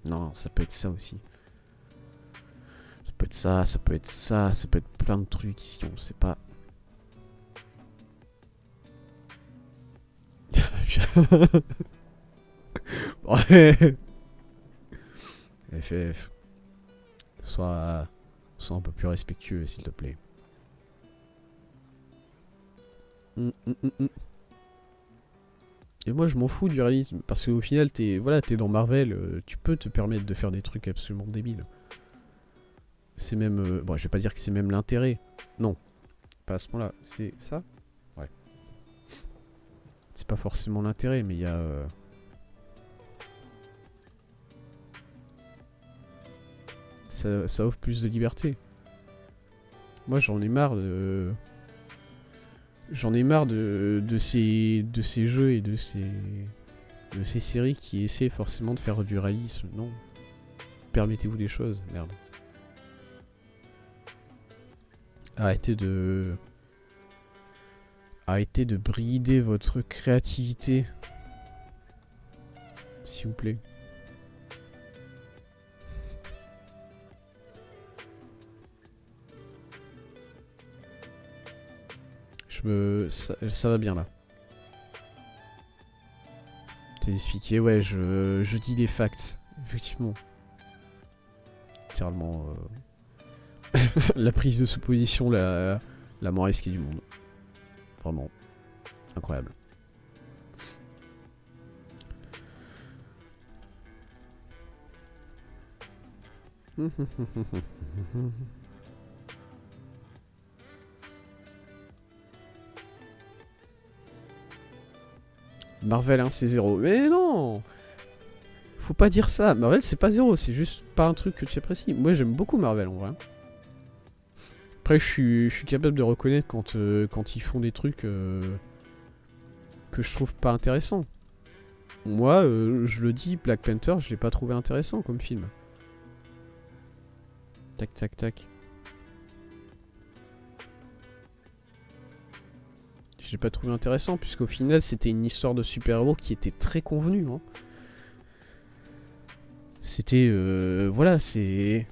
Non, ça peut être ça aussi. Ça peut être ça, ça peut être ça, ça peut être plein de trucs ici, on sait pas. Ouais. FF. Sois un peu plus respectueux, s'il te plaît. Et moi, je m'en fous du réalisme. Parce qu'au final, t'es dans Marvel. Tu peux te permettre de faire des trucs absolument débiles. C'est même... bon, je vais pas dire que c'est même l'intérêt. Non. Pas à ce point-là. C'est ça? Ouais. C'est pas forcément l'intérêt, mais il y a... ça offre plus de liberté. Moi, j'en ai marre de... J'en ai marre de ces jeux et de ces séries qui essaient forcément de faire du réalisme. Non. Permettez-vous des choses, merde. Arrêtez de brider votre créativité. S'il vous plaît. Ça va bien là. T'es expliqué, ouais, je dis des facts. Effectivement. Littéralement. La prise de supposition la moins risquée du monde. Vraiment. Incroyable. Marvel 1 c'est 0. Mais non! Faut pas dire ça. Marvel c'est pas 0, c'est juste pas un truc que tu apprécies. Moi j'aime beaucoup Marvel en vrai. Après je suis capable de reconnaître quand ils font des trucs que je trouve pas intéressants. Moi je le dis, Black Panther je l'ai pas trouvé intéressant comme film. Tac tac tac. Je l'ai pas trouvé intéressant puisqu'au final c'était une histoire de super-héros qui était très convenue. Hein. C'était... voilà, c'est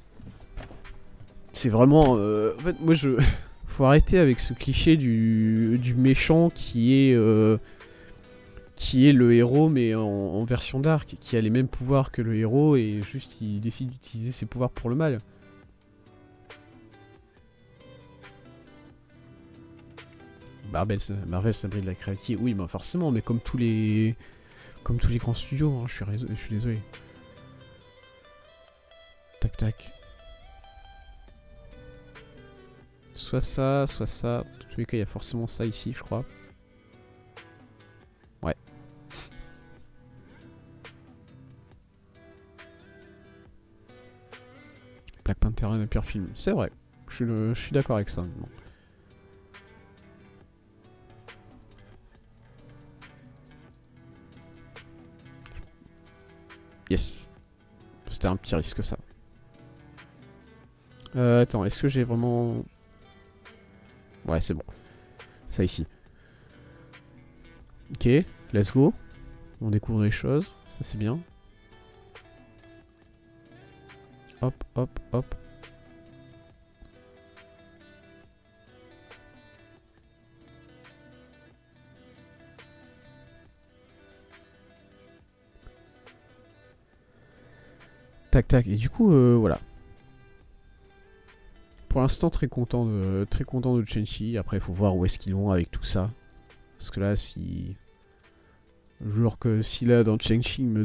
vraiment... en fait, moi je... Faut arrêter avec ce cliché du méchant qui est le héros mais en version dark, qui a les mêmes pouvoirs que le héros et juste il décide d'utiliser ses pouvoirs pour le mal. Marvel ça brille de la créativité, oui bah forcément, mais comme tous les grands studios, hein, je suis désolé. Tac tac. Soit ça, soit ça. Dans tous les cas, il y a forcément ça ici, je crois. Ouais. Black Panther est un pire film. C'est vrai. Je suis d'accord avec ça. Bon. Yes. C'était un petit risque ça. Attends, est-ce que j'ai vraiment... Ouais, c'est bon. Ça ici. Ok, let's go. On découvre des choses, ça c'est bien. Hop, hop, hop. Tac, tac. Et du coup, voilà. Pour l'instant, très content de Shang-Chi. Après, il faut voir où est-ce qu'ils vont avec tout ça. Parce que là, si... Genre que si là, dans Shang-Chi, il me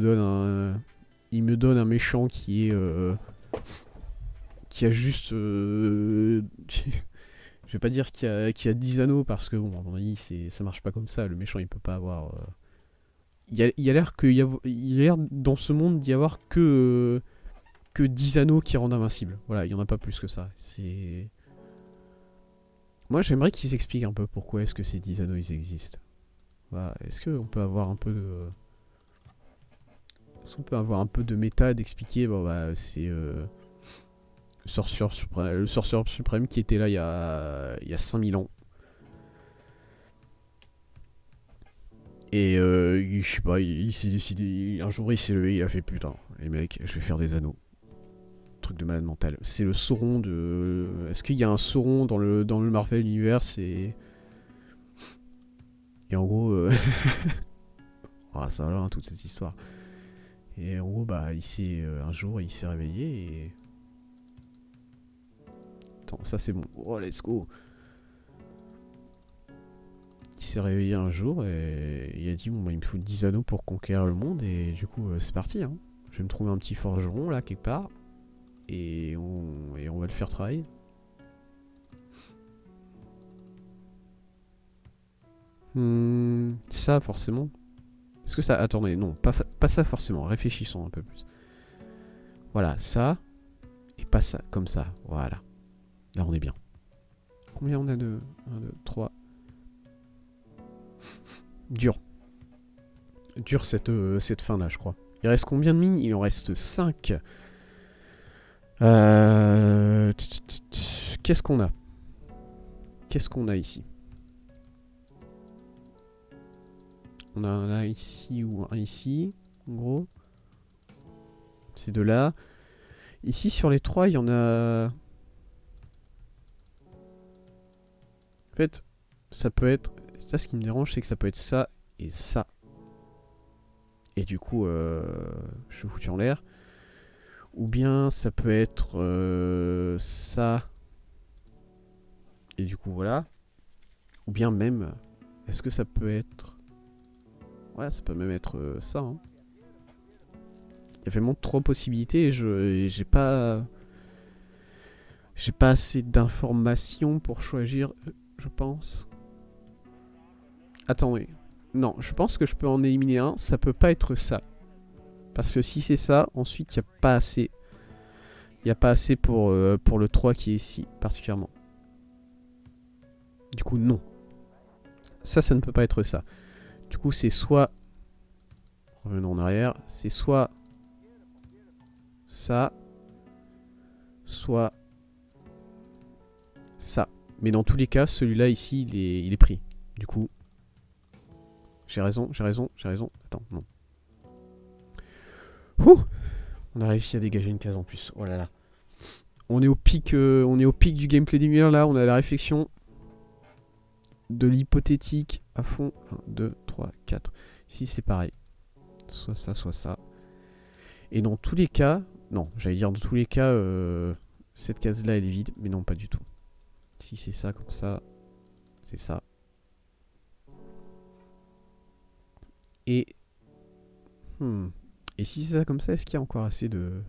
donne un méchant qui est... qui a juste... je vais pas dire qu'il a 10 anneaux, parce que, bon, à mon avis, ça marche pas comme ça. Le méchant, il peut pas avoir... Il y a l'air dans ce monde d'y avoir que que 10 anneaux qui rendent invincible. Voilà, il y en a pas plus que ça. C'est... Moi, j'aimerais qu'ils expliquent un peu pourquoi est-ce que ces 10 anneaux, ils existent. Voilà, est-ce qu'on peut avoir un peu de... Est-ce qu'on peut avoir un peu de méta d'expliquer, bon bah, c'est... le sorcier suprême qui était là il y a 5000 ans. Et je sais pas, il s'est décidé, un jour il s'est levé, il a fait putain, les mecs, je vais faire des anneaux. Truc de malade mental. C'est le Sauron de... Est-ce qu'il y a un Sauron dans le Marvel Universe et en gros... oh, ça va là, hein, toute cette histoire. Et en gros, bah, un jour, il s'est réveillé et... Attends, ça c'est bon. Oh, let's go. Il s'est réveillé un jour et il a dit, bon, bah, il me faut 10 anneaux pour conquérir le monde. Et du coup, c'est parti. Hein. Je vais me trouver un petit forgeron, là, quelque part. Et on va le faire travailler. Ça, forcément. Est-ce que ça... Attendez, non, pas ça forcément. Réfléchissons un peu plus. Voilà, ça. Et pas ça, comme ça. Voilà. Là, on est bien. Combien on a de... 1, 2, 3. Dur. Dur cette fin-là, je crois. Il reste combien de mines? Il en reste 5. Qu'est-ce qu'on a? Qu'est-ce qu'on a ici? On a un là ici ou un ici, en gros. Ces deux-là. Ici, sur les 3, il y en a... En fait, ça peut être... Ça, ce qui me dérange, c'est que ça peut être ça et ça. Et du coup, je suis foutu en l'air. Ou bien, ça peut être ça. Et du coup, voilà. Ou bien même... Est-ce que ça peut être... Ouais, ça peut même être ça. Hein. Il y a vraiment 3 possibilités et j'ai pas... J'ai pas assez d'informations pour choisir, je pense. Attends, oui. Non, je pense que je peux en éliminer un. Ça peut pas être ça. Parce que si c'est ça, ensuite, il n'y a pas assez. Il n'y a pas assez pour le 3 qui est ici, particulièrement. Du coup, non. Ça ne peut pas être ça. Du coup, c'est soit... Revenons en arrière. C'est soit... ça. Soit... ça. Mais dans tous les cas, celui-là ici, il est pris. Du coup... J'ai raison. Attends, non. Ouh, on a réussi à dégager une case en plus. Oh là là. On est au pic du gameplay des là. On a la réflexion de l'hypothétique à fond. 1, 2, 3, 4. Ici, c'est pareil. Soit ça, soit ça. Et dans tous les cas... Non, j'allais dire dans tous les cas, cette case-là, elle est vide. Mais non, pas du tout. Si c'est ça, comme ça, c'est ça. Et... Et si c'est ça comme ça, est-ce qu'il y a encore assez de...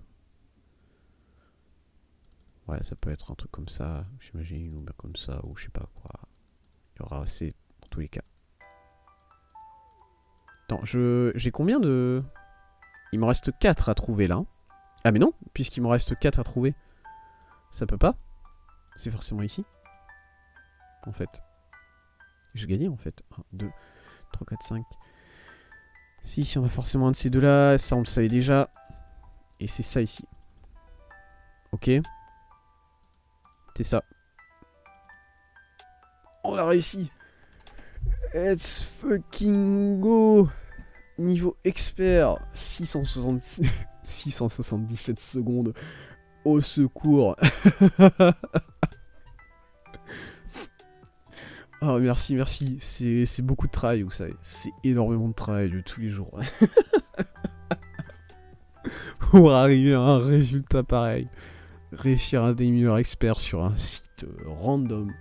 Ouais, ça peut être un truc comme ça, j'imagine, ou bien comme ça, ou je sais pas quoi. Il y aura assez dans tous les cas. Attends, j'ai combien de... Il me reste 4 à trouver là. Ah mais non, puisqu'il me reste 4 à trouver. Ça peut pas. C'est forcément ici. En fait. Je gagnais en fait. 1, 2, 3, 4, 5... Si, on a forcément un de ces deux-là, ça on le savait déjà. Et c'est ça ici. Ok. C'est ça. On a réussi. Let's fucking go. Niveau expert. 677 secondes. Au secours. Oh, merci. C'est beaucoup de travail, vous savez. C'est énormément de travail de tous les jours. Pour arriver à un résultat pareil. Réussir un démineur expert sur un site random.